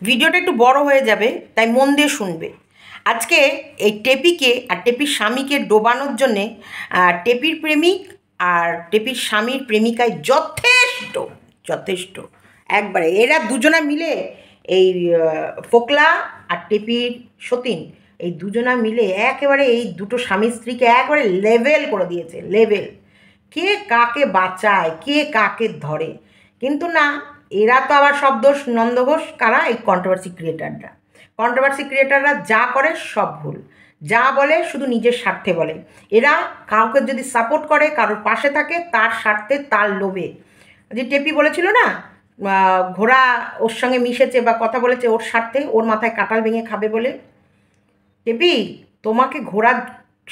ভিডিওটা একটু বড় হয়ে যাবে, তাই মন দিয়ে শুনবে। আজকে এই টেপিকে আর টেপির স্বামীকে ডোবানোর জন্যে টেপির প্রেমিক আর টেপির স্বামীর প্রেমিকায় যথেষ্ট যথেষ্ট একবারে এরা দুজনা মিলে এই ফোকলা আর টেপির সতীন এই দুজনা মিলে একেবারে এই দুটো স্বামী স্ত্রীকে একবারে লেভেল করে দিয়েছে। লেভেল, কে কাকে বাঁচায়, কে কাকে ধরে। কিন্তু না, এরা তো আবার সব দোষ নন্দঘোষ। কারা? এই কন্ট্রোভার্সি ক্রিয়েটাররা। কন্ট্রোভার্সি ক্রিয়েটাররা যা করে সব ভুল, যা বলে শুধু নিজের স্বার্থে বলে। এরা কাউকে যদি সাপোর্ট করে, কারোর পাশে থাকে, তার স্বার্থে, তার লোভে। যে টেপি বলেছিল না, ঘোড়া ওর সঙ্গে মিশেছে বা কথা বলেছে ওর স্বার্থে, ওর মাথায় কাঁঠাল ভেঙে খাবে বলে। টেপি, তোমাকে ঘোড়া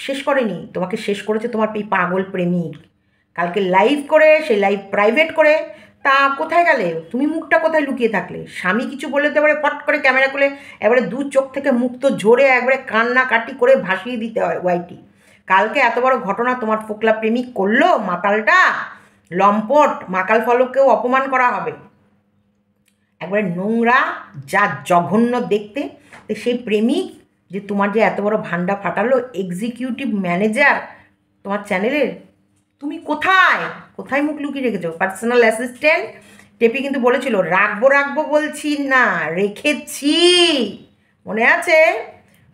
শেষ করেনি, তোমাকে শেষ করেছে তোমার এই পাগল প্রেমিক। কালকে লাইভ করে, সেই লাইভ প্রাইভেট করে, তা কোথায় গেলে তুমি? মুখটা কোথায় লুকিয়ে থাকলে? স্বামী কিছু বলে তো এবারে ফট করে ক্যামেরা খুলে এবারে দু চোখ থেকে মুখ তো ঝরে একবারে কান্নাকাটি করে ভাসিয়ে দিতে হয় ওয়াইটি। কালকে এত বড় ঘটনা তোমার ফোকলা প্রেমিক করলো, মাতালটা লম্পট মাকাল ফলককেও অপমান করা হবে। একবারে নোংরা, যা জঘন্য দেখতে। তো সেই প্রেমিক যে তোমার যে এত বড় ভান্ডা ফাটালো, এক্সিকিউটিভ ম্যানেজার তোমার চ্যানেলের, তুমি কোথায় কোথায় মুখ লুকিয়ে রেখেছো? পার্সোনাল অ্যাসিস্ট্যান্ট টেপি কিন্তু বলেছিল রাখবো রাখবো, বলছি না, রেখেছি। মনে আছে?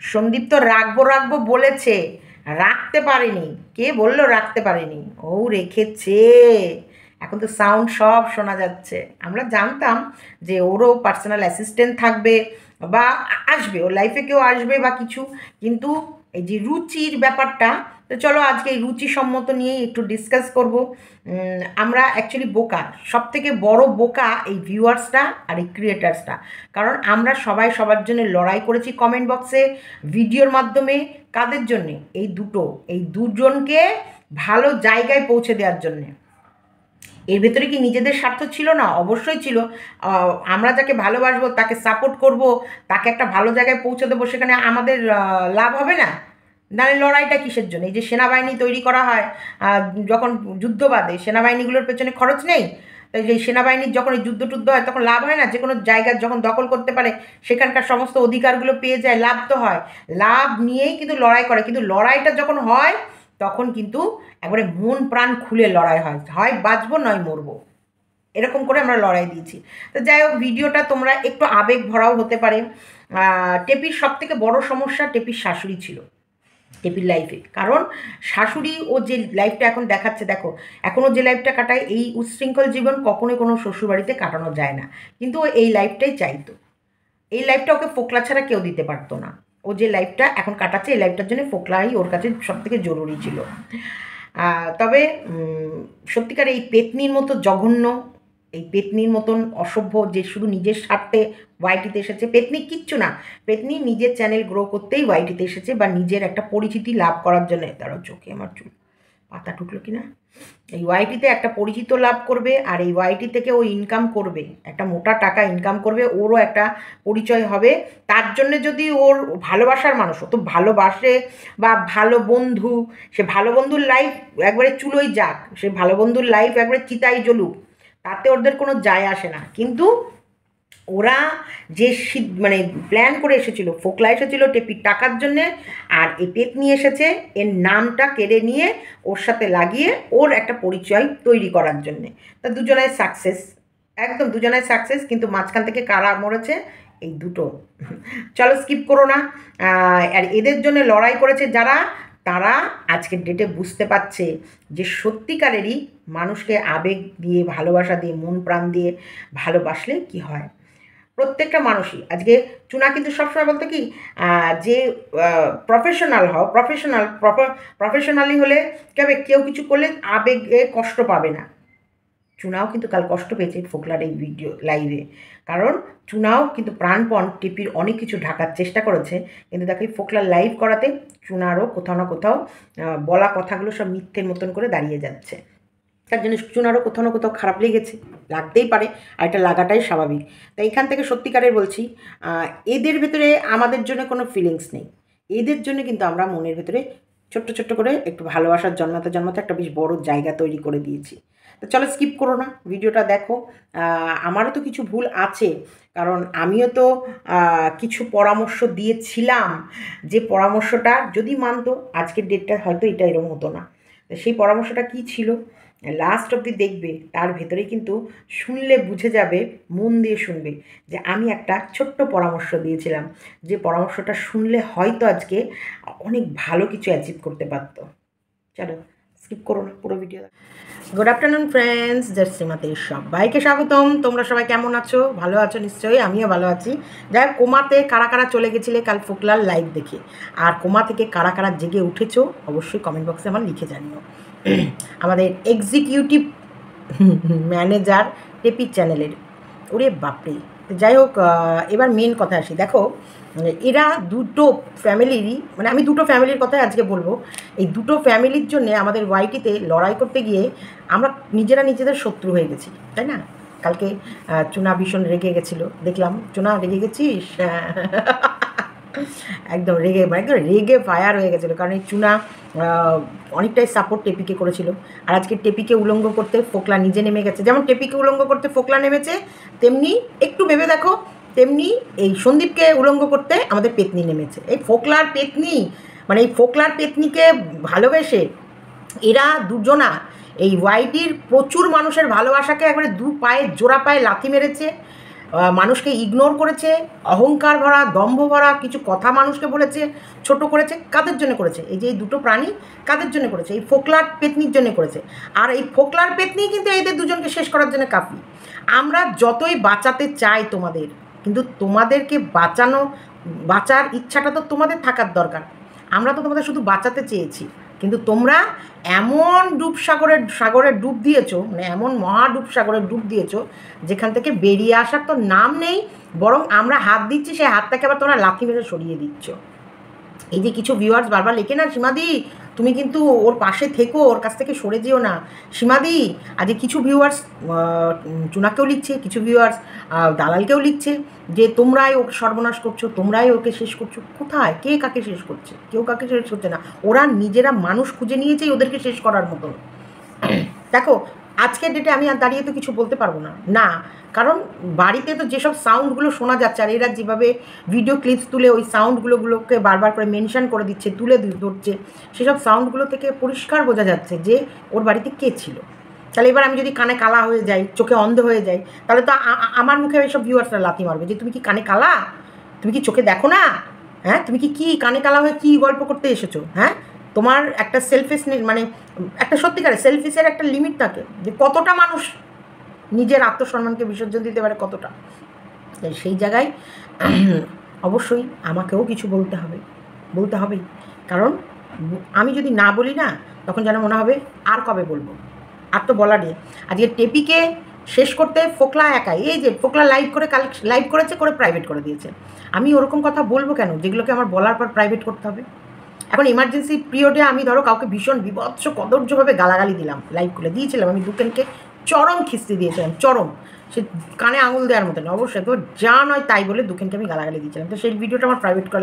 সন্দীপ তো রাখবো রাখবো বলেছে, রাখতে পারেনি। কে বললো রাখতে পারেনি? ও রেখেছে। এখন তো সাউন্ড সব শোনা যাচ্ছে। আমরা জানতাম যে ওরও পার্সোনাল অ্যাসিস্ট্যান্ট থাকবে বা আসবে, ওর লাইফে কেউ আসবে বা কিছু। কিন্তু এই যে রুচির ব্যাপারটা, তো চলো আজকে এই রুচিসম্মত নিয়েই একটু ডিসকাস করব। আমরা অ্যাকচুয়ালি বোকা, সব থেকে বড় বোকা এই ভিউয়ার্সটা আর এই ক্রিয়েটার্সটা। কারণ আমরা সবাই সবার জন্য লড়াই করেছি কমেন্ট বক্সে, ভিডিওর মাধ্যমে। কাদের জন্যে? এই দুজনকে ভালো জায়গায় পৌঁছে দেওয়ার জন্যে। এর ভেতরে কি নিজেদের স্বার্থ ছিল না? অবশ্যই ছিল। আমরা যাকে ভালোবাসবো, তাকে সাপোর্ট করব, তাকে একটা ভালো জায়গায় পৌঁছে দেবো, সেখানে আমাদের লাভ হবে না? নাহলে লড়াইটা কিসের জন্য? এই যে সেনাবাহিনী তৈরি করা হয়, যখন যুদ্ধ বাদে সেনাবাহিনীগুলোর পেছনে খরচ নেই? তাই যে সেনাবাহিনীর যখন এই যুদ্ধ টুদ্ধ হয় তখন লাভ হয় না? যে কোনো জায়গা যখন দখল করতে পারে, সেখানকার সমস্ত অধিকারগুলো পেয়ে যায়, লাভ তো হয়। লাভ নিয়েই কিন্তু লড়াই করে। কিন্তু লড়াইটা যখন হয় তখন কিন্তু একবারে মন প্রাণ খুলে লড়াই হয়, হয় বাঁচবো নয় মরবো, এরকম করে আমরা লড়াই দিয়েছি। তো যাই হোক, ভিডিওটা তোমরা একটু আবেগ ভরাও হতে পারে। টেপির সব থেকে বড় সমস্যা টেপির শাশুড়ি ছিল টেপির লাইফে। কারণ শাশুড়ি ও যে লাইফটা এখন দেখাচ্ছে, দেখো এখনও যে লাইফটা কাটায়, এই উচ্ছৃঙ্খল জীবন কখনোই কোনো শ্বশুরবাড়িতে কাটানো যায় না। কিন্তু ও এই লাইফটাই চাইতো। এই লাইফটা ওকে ফোকলা ছাড়া কেউ দিতে পারতো না। ও যে লাইফটা এখন কাটাচ্ছে, এই লাইফটার জন্য ফোকলাই ওর কাছে সব থেকে জরুরি ছিল। তবে সত্যিকার এই পেতনির মতো জঘন্য, এই পেতনির মতন অসভ্য যে শুধু নিজের স্বার্থে ওয়াইটিতে এসেছে, পেতনি কিচ্ছু না। পেতনি নিজের চ্যানেল গ্রো করতেই ওয়াইটিতে এসেছে, বা নিজের একটা পরিচিতি লাভ করার জন্য। তারও চোখে আমার চুল পাতা ঢুকলো কিনা। এই ওয়াইটিতে একটা পরিচিত লাভ করবে, আর এই ওয়াইটি থেকে ও ইনকাম করবে, একটা মোটা টাকা ইনকাম করবে, ওরও একটা পরিচয় হবে। তার জন্য যদি ওর ভালোবাসার মানুষ, ও তো ভালোবাসে, বা ভালো বন্ধু, সে ভালো বন্ধুর লাইফ একবারে চুলোই যাক, সে ভালো বন্ধুর লাইফ একবারে চিতাই জ্বলুক, তাতে ওদের কোনো যায় আসে না। কিন্তু ওরা যে মানে প্ল্যান করে এসেছিল, ফোকলা এসেছিল টেপির টাকার জন্যে, আর এই পেতনি এসেছে এর নামটা কেড়ে নিয়ে ওর সাথে লাগিয়ে ওর একটা পরিচয় তৈরি করার জন্যে। তা দুজনায় সাকসেস, একদম দুজনায় সাকসেস। কিন্তু মাঝখান থেকে কারা মরেছে? এই দুটো। চলো স্কিপ করো না। আর এদের জন্য লড়াই করেছে যারা, তারা আজকের ডেটে বুঝতে পারছে যে সত্যিকারেরই মানুষকে আবেগ দিয়ে, ভালোবাসা দিয়ে, মন প্রাণ দিয়ে ভালোবাসলে কি হয়। প্রত্যেকটা মানুষই আজকে, চুনা কিন্তু সবসময় বলতো কি, যে প্রফেশনাল হও, প্রফেশনালি হলে কী হবে, কেউ কিছু করলে আবেগে কষ্ট পাবে না। চুনাও কিন্তু কাল কষ্ট পেয়েছে ফোকলার এই ভিডিও লাইভে। কারণ চুনাও কিন্তু প্রাণপণ টেপির অনেক কিছু ঢাকার চেষ্টা করেছে, কিন্তু দেখো এই ফোকলার লাইভ করাতে চুনারও কোথাও না কোথাও বলা কথাগুলো সব মিথ্যের মতন করে দাঁড়িয়ে যাচ্ছে। তার জন্য চুনারও কোথাও না কোথাও খারাপ লেগেছে, লাগতেই পারে, আর এটা লাগাটাই স্বাভাবিক। তাই এখান থেকে সত্যিকারের বলছি, এদের ভেতরে আমাদের জন্য কোনো ফিলিংস নেই। এদের জন্য কিন্তু আমরা মনের ভেতরে ছোট্ট ছোট্ট করে একটু ভালোবাসার জন্মাতে জন্মাতে একটা বেশ বড় জায়গা তৈরি করে দিয়েছি। তো চলো স্কিপ করো না, ভিডিওটা দেখো। আমারও তো কিছু ভুল আছে, কারণ আমিও তো কিছু পরামর্শ দিয়েছিলাম, যে পরামর্শটা যদি মানতো আজকের ডেটটা হয়তো এটা এরকম হতো না। সেই পরামর্শটা কী ছিল লাস্ট অবধি দেখবে, তার ভেতরে কিন্তু শুনলে বুঝে যাবে, মন দিয়ে শুনবে যে আমি একটা ছোট্ট পরামর্শ দিয়েছিলাম, যে পরামর্শটা শুনলে হয়তো আজকে অনেক ভালো কিছু অ্যাচিভ করতে পারতো। চলো স্কিপ করো না, পুরো ভিডিও। গুড আফটারনুন ফ্রেন্ডস, জয়শ্রীমাতে সবাইকে স্বাগতম। তোমরা সবাই কেমন আছো? ভালো আছো নিশ্চয়ই, আমিও ভালো আছি। যাই হোক, কোমাতে কারা কারা চলে গেছিলে কাল ফোকলার লাইভ দেখে, আর কোমা থেকে কারা কারা জেগে উঠেছো অবশ্যই কমেন্ট বক্সে আমার লিখে জানিও। আমাদের এক্সিকিউটিভ ম্যানেজার টেপি চ্যানেলের, ওরে বাপরে। যাই হোক, এবার মেন কথা আসি। দেখো, এরা দুটো ফ্যামিলিরই, মানে আমি দুটো ফ্যামিলির কথাই আজকে বলবো। এই দুটো ফ্যামিলির জন্যে আমাদের ওয়াইটিতে লড়াই করতে গিয়ে আমরা নিজেদের শত্রু হয়ে গেছি, তাই না? কালকে চুনা ভীষণ রেগে গেছিলো, দেখলাম। চুনা রেগে গেছিস? একদম রেগে ফায়ার হয়ে গেছিলো, কারণ এই চুনা অনেকটাই সাপোর্ট টেপিকে করেছিল। আর আজকে টেপিকে উলঙ্গ করতে ফোকলা নিজে নেমে গেছে। যেমন টেপিকে উলঙ্গ করতে ফোকলা নেমেছে, তেমনি একটু ভেবে দেখো, তেমনি এই সন্দীপকে উলঙ্গ করতে আমাদের পেতনি নেমেছে। এই ফোকলার পেতনি, মানে এই ফোকলার পেতনিকে ভালোবেসে এরা দুজনা এই ওয়াইটির প্রচুর মানুষের ভালোবাসাকে একবারে জোড়া পায়ে লাথি মেরেছে, মানুষকে ইগনোর করেছে, অহংকার ভরা, দম্ভ ভরা কিছু কথা মানুষকে বলেছে, ছোট করেছে। কাদের জন্য করেছে? এই যে এই দুটো প্রাণী কাদের জন্য করেছে? এই ফোকলার পেতনির জন্য করেছে। আর এই ফোকলার পেতনি কিন্তু এদের দুজনকে শেষ করার জন্য কাফি। আমরা যতই বাঁচাতে চাই তোমাদের, কিন্তু তোমাদেরকে বাঁচার ইচ্ছাটা তো তোমাদের থাকার দরকার। আমরা তো তোমাদের শুধু বাঁচাতে চেয়েছি, কিন্তু তোমরা এমন সাগরের ডুব দিয়েছো, মানে এমন সাগরের ডুব দিয়েছো, যেখান থেকে বেরিয়ে আসার তো নাম নেই। বরং আমরা হাত দিচ্ছি, সেই হাতটাকে আবার তোমরা লাথি মেরে সরিয়ে দিচ্ছ। এই যে কিছু ভিউয়ার্স বারবার লেখে না, সীমাদি তুমি কিন্তু ওর পাশে থেকো, ওর কাছ থেকে সরে যেও না সীমাদি। আজকে কিছু ভিউয়ার্স চুনাকেও লিখছে, কিছু ভিউয়ার্স দালালকেও লিখছে যে তোমরাই ওকে সর্বনাশ করছো, তোমরাই ওকে শেষ করছো। কোথায়? কে কাকে শেষ করছে? কেউ কাকে শেষ করছে না। ওরা নিজেরা মানুষ খুঁজে নিয়েছেই ওদেরকে শেষ করার মতন। দেখো, আজকের ডেটে আমি আর দাঁড়িয়ে তো কিছু বলতে পারবো না, কারণ বাড়িতে তো যেসব সাউন্ডগুলো শোনা যাচ্ছে, আর এরা যেভাবে ভিডিও ক্লিপস তুলে ওই সাউন্ডগুলোকে বারবার করে মেনশন করে দিচ্ছে, তুলে ধরছে, সেসব সাউন্ডগুলো থেকে পরিষ্কার বোঝা যাচ্ছে যে ওর বাড়িতে কে ছিল। তাহলে এবার আমি যদি কানে কালা হয়ে যাই, চোখে অন্ধ হয়ে যাই, তাহলে তো আমার মুখে এইসব ভিউয়ার্সরা লাথি মারবে যে তুমি কি কানে কালা, তুমি কি চোখে দেখো না, হ্যাঁ তুমি কি কানে কালা হয়ে কী গল্প করতে এসেছো? হ্যাঁ, তোমার একটা সেলফিশ, মানে একটা সত্যিকারের সেলফিশের একটা লিমিট থাকে, যে কতটা মানুষ নিজের আত্মসম্মানকে বিসর্জন দিতে পারে, কতটা। সেই জায়গায় অবশ্যই আমাকেও কিছু বলতে হবেই, কারণ আমি যদি না বলি না, তখন যেন মনে হবে আর কবে বলবো, আর তো বলা নেই। আজকে টেপিকে শেষ করতে ফোকলা একাই, এই যে ফোকলা লাইভ করেছে, করে প্রাইভেট করে দিয়েছে। আমি ওরকম কথা বলবো কেন যেগুলোকে আমার বলার পর প্রাইভেট করতে হবে? এখন ইমার্জেন্সি পিরিয়ডে আমি ধরো কাউকে ভীষণ বিভৎস কদর্যভাবে গালাগালি দিলাম, লাইভ করে দিয়েছিলাম, আমি দুকেনকে চরম খিস্তি দিয়েছিলাম, চরম, সে কানে আঙুল দেওয়ার মতো না, অবশ্যই তো যা নয় তাই বলে দুকেনকে আমি গালাগালি দিয়েছিলাম। তো সেই ভিডিওটা আমার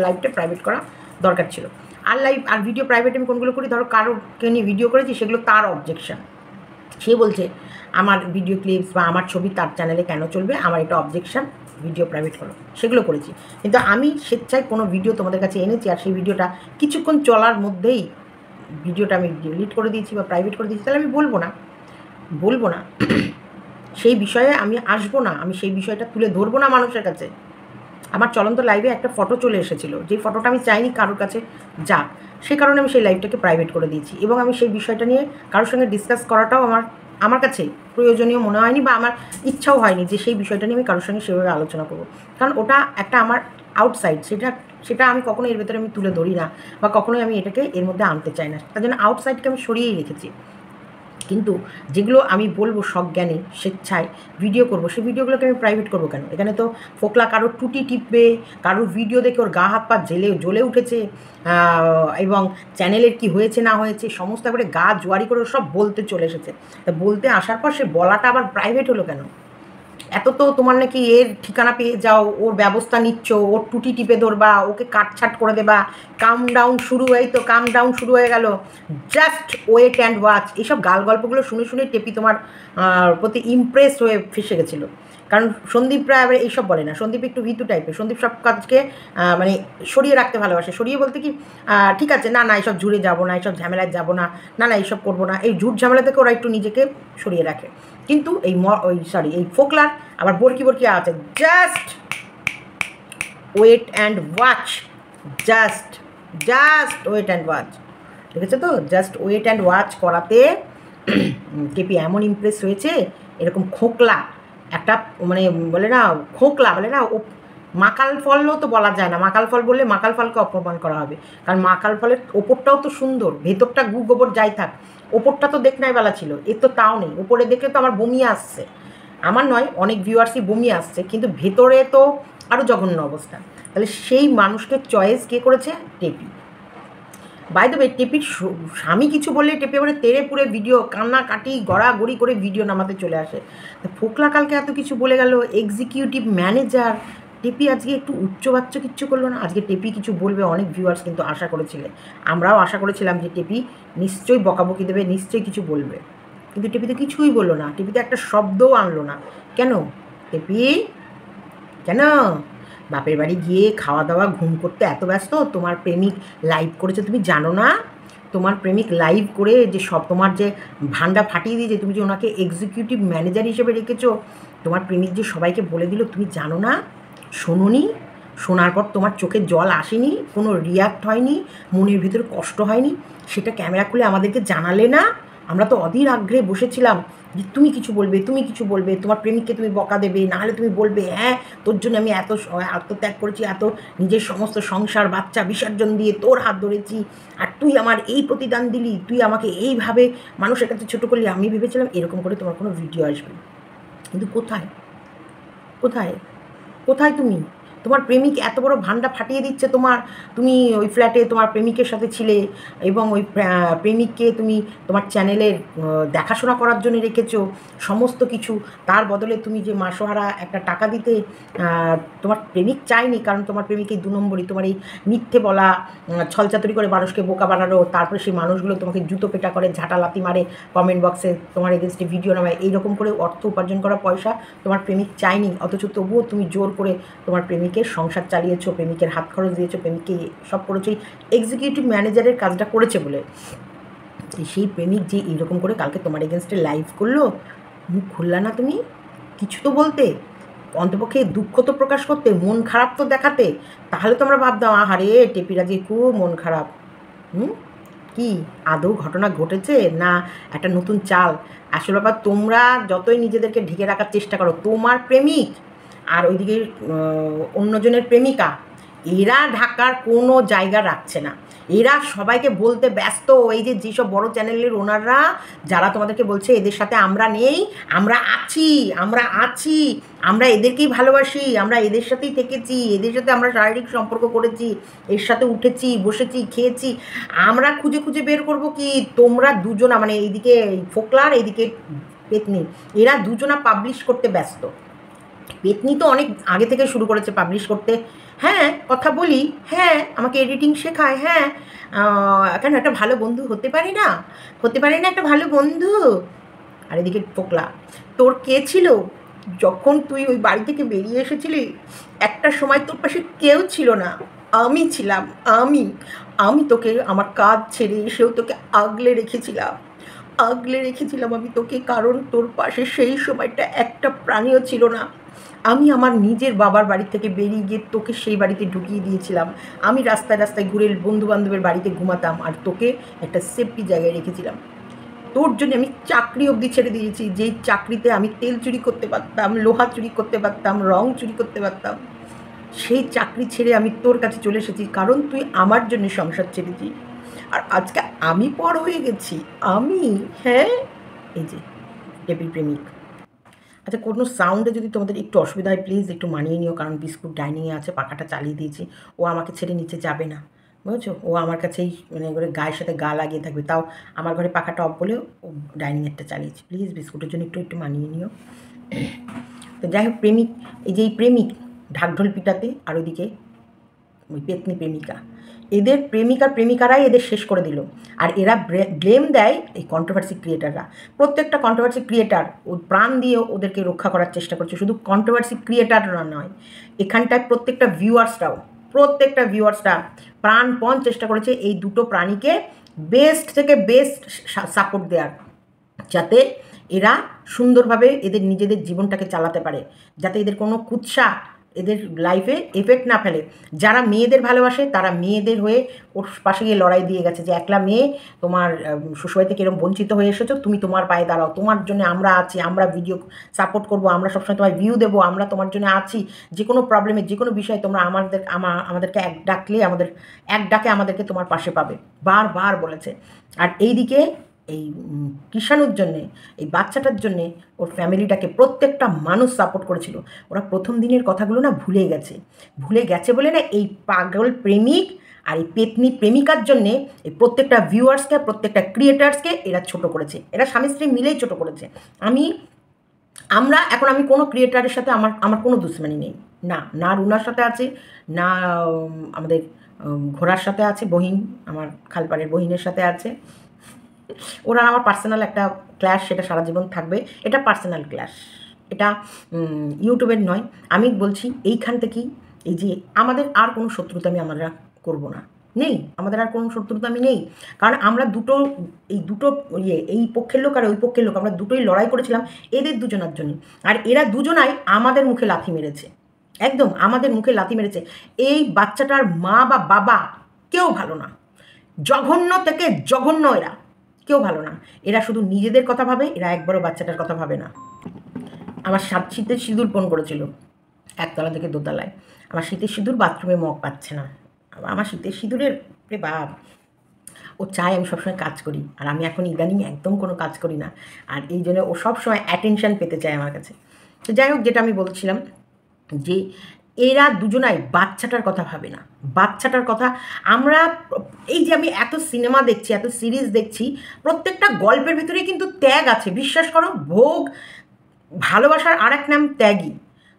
লাইভটা প্রাইভেট করা দরকার ছিল। আর ভিডিও প্রাইভেট আমি কোনগুলো করি, ধরো কারোকে নিয়ে ভিডিও করেছি, সেগুলো তার অবজেকশন, সে বলছে আমার ভিডিও ক্লিপস বা আমার ছবি তার চ্যানেলে কেন চলবে, আমার এটা অবজেকশন, ভিডিও প্রাইভেট করো, সেগুলো করেছি। কিন্তু আমি স্বেচ্ছায় কোনো ভিডিও তোমাদের কাছে এনেছি, আর সেই ভিডিওটা কিছুক্ষণ চলার মধ্যেই ভিডিওটা আমি ডিলিট করে দিয়েছি বা প্রাইভেট করে দিয়েছি, তাহলে আমি বলবো না সেই বিষয়ে আমি আসবো না, আমি সেই বিষয়টা তুলে ধরবো না মানুষের কাছে। আমার চলন্ত লাইভে একটা ফটো চলে এসেছিলো, যেই ফটোটা আমি চাইনি কারোর কাছে যাক, সেই কারণে আমি সেই লাইভটাকে প্রাইভেট করে দিয়েছি, এবং আমি সেই বিষয়টা নিয়ে কারোর সঙ্গে ডিসকাস করাটাও আমার কাছে প্রয়োজনীয় মনে হয়নি, বা আমার ইচ্ছাও হয়নি যে সেই বিষয়টা নিয়ে আমি কারোর সঙ্গে সেভাবে আলোচনা করবো, কারণ ওটা একটা আমার আউটসাইড, সেটা আমি কখনো এর ভেতরে আমি তুলে ধরি না, বা কখনোই আমি এটাকে এর মধ্যে আনতে চাই না, তার জন্য আউটসাইডকে আমি সরিয়েই রেখেছি। কিন্তু যেগুলো আমি বলবো সজ্ঞানে স্বেচ্ছায় ভিডিও করবো, সেই ভিডিওগুলোকে আমি প্রাইভেট করবো কেন? এখানে তো ফোকলা কারোর টুটি টিপবে, কারোর ভিডিও দেখে ওর গা হাত পা জ্বলে উঠেছে, এবং চ্যানেলের কি হয়েছে না হয়েছে সমস্ত করে গা জোয়ারি করে সব বলতে চলে এসেছে। তা বলতে আসার পর সে বলাটা আবার প্রাইভেট হলো কেন? এত তো তোমার নাকি এর ঠিকানা পেয়ে যাও, ওর ব্যবস্থা নিচ্ছ, ওর টুটি টিপে ধরবা, ওকে কাটছাট করে দেবা, কাম ডাউন শুরু কাম ডাউন শুরু হয়ে গেল, জাস্ট ওয়েট অ্যান্ড ওয়াচ। এইসব গাল গল্পগুলো শুনে শুনে টেপি তোমার প্রতি ইমপ্রেস হয়ে ফেসে গেছিলো। কারণ সন্দীপ রায় আবার এইসব বলে না, সন্দীপ একটু ভিতু টাইপের, সন্দীপ সব কাজকে মানে সরিয়ে রাখতে ভালোবাসে। সরিয়ে বলতে কি, ঠিক আছে, না না এইসব জুড়ে যাবো না, এইসব ঝামেলায় যাবো না, না না এইসব করবো না, এই ঝুট ঝামেলা থেকে ওরা একটু নিজেকে সরিয়ে রাখে। কিন্তু এই ফোকলার আবার বরকি বরকি আছে, just wait and watch, just wait and watch, ঠিক আছে তো? জাস্ট ওয়েট অ্যান্ড ওয়াচ করাতে টেপি এমন ইমপ্রেস হয়েছে, এরকম খোকলা একটা মানে বলে না, খোকলা বলে না, ও মাকাল ফলও তো বলা যায় না, মাকাল ফল বললে মাকাল ফলকে অপমান করা হবে। কারণ মাকাল ফলের ওপরটাও তো সুন্দর, ভেতরটা গু গোবর যাই থাক, ওপরটা তো দেখনাই বেলা ছিল, এ তো তাও নেই। ওপরে দেখলে তো আমার বমি আসছে, আমার নয়, অনেক ভিউয়ার্সই বমি আসছে, কিন্তু ভেতরে তো আরও জঘন্য অবস্থা। তাহলে সেই মানুষকে চয়েস কে করেছে? টেপি। বাই দ্য ওয়ে, টেপির স্বামী কিছু বললে টেপি মানে তেড়ে পুরে ভিডিও কান্নাকাটি গড়াগড়ি করে ভিডিও নামাতে চলে আসে। ফোকলা কালকে এত কিছু বলে গেল, এক্সিকিউটিভ ম্যানেজার, টেপি আজকে একটু উচ্চবাচ্য কিচ্ছু করলো না? আজকে টেপি কিছু বলবে, অনেক ভিউয়ার্স কিন্তু আশা করেছিলেন, আমরাও আশা করেছিলাম যে টেপি নিশ্চয়ই বকাবকি দেবে, নিশ্চয়ই কিছু বলবে, কিন্তু টেপি তো কিছুই বললো না, টেপিতে একটা শব্দও আনলো না। কেন টেপি, কেন? বাপের বাড়ি গিয়ে খাওয়া দাওয়া ঘুম করতে এত ব্যস্ত? তোমার প্রেমিক লাইভ করেছে, তুমি জানো না? তোমার প্রেমিক লাইভ করে যে সব তোমার যে ভান্ডা ফাটিয়ে দিয়েছে, তুমি যে ওনাকে এক্সিকিউটিভ ম্যানেজার হিসেবে রেখেছো, তোমার প্রেমিক যে সবাইকে বলে দিল, তুমি জানো না? শোনোনি? শোনার পর তোমার চোখে জল আসেনি, কোনো রিয়াক্ট হয়নি, মনের ভিতরে কষ্ট হয়নি? সেটা ক্যামেরা খুলে আমাদেরকে জানালে না? আমরা তো অধীর আগ্রহে বসেছিলাম যে তুমি কিছু বলবে, তুমি কিছু বলবে, তোমার প্রেমিককে তুমি বকা দেবে, নাহলে তুমি বলবে হ্যাঁ তোর জন্য আমি এত আত্মত্যাগ করেছি, এত নিজের সমস্ত সংসার বাচ্চা বিসর্জন দিয়ে তোর হাত ধরেছি, আর তুই আমার এই প্রতিদান দিলি, তুই আমাকে এইভাবে মানুষের কাছে ছোটো করলি। আমি ভেবেছিলাম এরকম করে তোমার কোনো ভিডিও আসবে, কিন্তু কোথায় কোথায় কোথায় তুমি? তোমার প্রেমিক এত বড় ভান্ডা ফাটিয়ে দিচ্ছে তোমার, তুমি ওই ফ্ল্যাটে তোমার প্রেমিকের সাথে ছিলে, এবং ওই প্রেমিককে তুমি তোমার চ্যানেলের দেখাশোনা করার জন্য রেখেছো সমস্ত কিছু, তার বদলে তুমি যে মাসোহারা একটা টাকা দিতে তোমার প্রেমিক চায়নি, কারণ তোমার প্রেমিক এই 2 নম্বরই, তোমার এই মিথ্যে বলা, ছলচাতুরি করে মানুষকে বোকা বানানো, তারপরে সেই মানুষগুলো তোমাকে জুতো পেটা করে, ঝাঁটালাতি মারে, কমেন্ট বক্সে তোমার এগেনস্টে ভিডিও নামায়, এইরকম করে অর্থ উপার্জন করা পয়সা তোমার প্রেমিক চায়নি, অথচ তবুও তুমি জোর করে তোমার প্রেমিকের সংসার চালিয়েছো, প্রেমিকের হাত খরচ দিয়েছো, প্রেমিককে সব করেছো এক্সিকিউটিভ ম্যানেজারের কাজটা করেছে বলে। সেই প্রেমিক যে এইরকম করে কালকে তোমার এগেনস্টে লাইভ করলো, মুখ খুললা না তুমি? কিছু তো বলতে, অন্তপক্ষে দুঃখ তো প্রকাশ করতে, মন খারাপ তো দেখাতে, তাহলে তো আমরা ভাবতাম আহারে টেপিরা যে খুব মন খারাপ। কি আদৌ ঘটনা ঘটেছে না একটা নতুন চাল? আসলে ব্যাপার, তোমরা যতই নিজেদেরকে ঢেকে রাখার চেষ্টা করো, তোমার প্রেমিক আর ওইদিকে অন্যজনের প্রেমিকা, এরা ঢাকার কোনো জায়গা রাখছে না, এরা সবাইকে বলতে ব্যস্ত। এই যে যেসব বড় চ্যানেলের ওনাররা যারা তোমাদেরকে বলছে এদের সাথে আমরা নেই, আমরা আছি, আমরা আছি, আমরা এদেরকেই ভালোবাসি, আমরা এদের সাথেই থেকেছি, এদের সাথে আমরা শারীরিক সম্পর্ক করেছি, এর সাথে উঠেছি, বসেছি, খেয়েছি, আমরা খুঁজে খুঁজে বের করবো কি তোমরা দুজনা, মানে এইদিকে ফোকলার, এইদিকে পেতনি, এরা দুজনা পাবলিশ করতে ব্যস্ত। পেতনি তো অনেক আগে থেকে শুরু করেছে পাবলিশ করতে, হ্যাঁ কথা বলি, হ্যাঁ আমাকে এডিটিং শেখায়, হ্যাঁ কেন একটা ভালো বন্ধু হতে পারি না, হতে পারি না একটা ভালো বন্ধু? আর এদিকে ফোকলা, তোর কে ছিল যখন তুই ওই বাড়ি থেকে বেরিয়ে এসেছিলি? একটা সময় তোর পাশে কেউ ছিল না, আমি ছিলাম, আমি তোকে আমার কাজ ছেড়ে এসেও তোকে আগলে রেখেছিলাম, আমি তোকে, কারণ তোর পাশে সেই সময়টা একটা প্রাণীও ছিল না। আমি আমার নিজের বাবার বাড়ি থেকে বেরিয়ে গিয়ে তোকে সেই বাড়িতে ঢুকিয়ে দিয়েছিলাম, আমি রাস্তায় রাস্তায় ঘুরে বন্ধুবান্ধবের বাড়িতে ঘুমাতাম, আর তোকে একটা সেফটি জায়গায় রেখেছিলাম। তোর জন্য আমি চাকরি অবধি ছেড়ে দিয়েছি, যেই চাকরিতে আমি তেল চুরি করতে পারতাম, লোহা চুরি করতে পারতাম, রং চুরি করতে পারতাম, সেই চাকরি ছেড়ে আমি তোর কাছে চলে এসেছি, কারণ তুই আমার জন্য সংসার ছেড়েছি, আর আজকে আমি পর হয়ে গেছি, আমি, হ্যাঁ এই যে টেপির প্রেমিক। আচ্ছা, কোনো সাউন্ডে যদি তোমাদের একটু অসুবিধা হয় প্লিজ একটু মানিয়ে নিও, কারণ বিস্কুট ডাইনিংয়ে আছে, পাখাটা চালিয়ে দিয়েছি, ও আমাকে ছেড়ে নিচে যাবে না, বুঝেছো? ও আমার কাছেই মানে করে গায়ের সাথে গা লাগিয়ে থাকবে, তাও আমার ঘরে পাখাটা অফ বলেও ও ডাইনিংয়েরটা চালিয়েছি। প্লিজ বিস্কুটের জন্য একটু মানিয়ে নিও। তো যাই হোক, প্রেমিক, এই যে এই প্রেমিক ঢাকঢোল পিটাতে, আর ওইদিকে ওই পেতনি প্রেমিকা, এদের প্রেমিকারাই এদের শেষ করে দিল। আর এরা ব্লেম দেয় এই কন্ট্রোভার্সি ক্রিয়েটাররা। প্রত্যেকটা কন্ট্রোভার্সি ক্রিয়েটার ও প্রাণ দিয়ে ওদেরকে রক্ষা করার চেষ্টা করছে। শুধু কন্ট্রোভার্সি ক্রিয়েটাররা নয়, এখানটায় প্রত্যেকটা ভিউয়ার্সরা প্রাণপণ চেষ্টা করেছে এই দুটো প্রাণীকে বেস্ট থেকে বেস্ট সাপোর্ট দেওয়ার, যাতে এরা সুন্দরভাবে এদের নিজেদের জীবনটাকে চালাতে পারে, যাতে এদের কোনো কুৎসা এদের লাইফে এফেক্ট না ফেলে। যারা মেয়েদের ভালোবাসে তারা মেয়েদের হয়ে ওর পাশে গিয়ে লড়াই দিয়ে গেছে যে একলা মেয়ে, তোমার শ্বশুরবাড়ি থেকে এরকম বঞ্চিত হয়ে এসেছো, তুমি তোমার পায়ে দাঁড়াও, তোমার জন্য আমরা আছি, আমরা ভিডিও সাপোর্ট করবো, আমরা সবসময় তোমার ভিউ দেবো, আমরা তোমার জন্য আছি, যে কোনো প্রবলেমে যে কোনো বিষয়ে তোমরা আমাদেরকে এক ডাকে আমাদেরকে তোমার পাশে পাবে, বারবার বলেছে। আর এইদিকে এই কৃষাণুর জন্যে, এই বাচ্চাটার জন্যে ওর ফ্যামিলিটাকে প্রত্যেকটা মানুষ সাপোর্ট করেছিল। ওরা প্রথম দিনের কথাগুলো না ভুলে গেছে বলে না, এই পাগল প্রেমিক আর এই পেতনি প্রেমিকার জন্যে এই প্রত্যেকটা ভিউয়ার্সকে, প্রত্যেকটা ক্রিয়েটার্সকে এরা ছোট করেছে, এরা স্বামী স্ত্রী মিলেই ছোট করেছে। আমি কোনো ক্রিয়েটারের সাথে আমার কোনো দুশ্মনী নেই, না রুনার সাথে আছে, না আমাদের ঘোড়ার সাথে আছে, বহিন আমার খালপাড়ের বহিনের সাথে আছে। ওরা আমার পার্সোনাল একটা ক্ল্যাশ, সেটা সারা জীবন থাকবে, এটা পার্সোনাল ক্ল্যাশ, এটা ইউটিউবের নয়। আমি বলছি এইখান থেকেই, এই যে আমাদের আর কোনো শত্রুতা আমরা করবো না, আমাদের আর কোনো শত্রুতা নেই। কারণ আমরা দুটো এই পক্ষের লোক আর ওই পক্ষের লোক, আমরা দুটোই লড়াই করেছিলাম এদের দুজনের জন্য। আর এরা দুজনাই আমাদের মুখে লাথি মেরেছে, একদম আমাদের মুখে লাথি মেরেছে। এই বাচ্চাটার মা বা বাবা কেউ ভালো না, জঘন্য থেকে জঘন্য, এরা কেউ ভালো না। এরা শুধু নিজেদের কথা ভাবে, এরা একবারও বাচ্চাটার কথা ভাবে না। আমার শীতের সিঁদুর পণ করেছিল একতলা থেকে দোতলায়, আমার শীতের সিঁদুর বাথরুমে মগ পাচ্ছে না, আমার শীতের সিঁদুরের বাপ, ও চায় আমি সবসময় কাজ করি, আর আমি এখন ইদানিং একদম কোনো কাজ করি না, আর এই জন্য ও সবসময় অ্যাটেনশান পেতে চায় আমার কাছে। তো যাই হোক, যেটা আমি বলছিলাম যে এরা দুজনাই বাচ্চাটার কথা ভাবে না, বাচ্চাটার কথা। আমরা এই যে আমি এত সিনেমা দেখছি, এত সিরিজ দেখছি, প্রত্যেকটা গল্পের ভেতরে কিন্তু ত্যাগ আছে, বিশ্বাস করো। ভোগ, ভালোবাসার আর এক নাম ত্যাগই।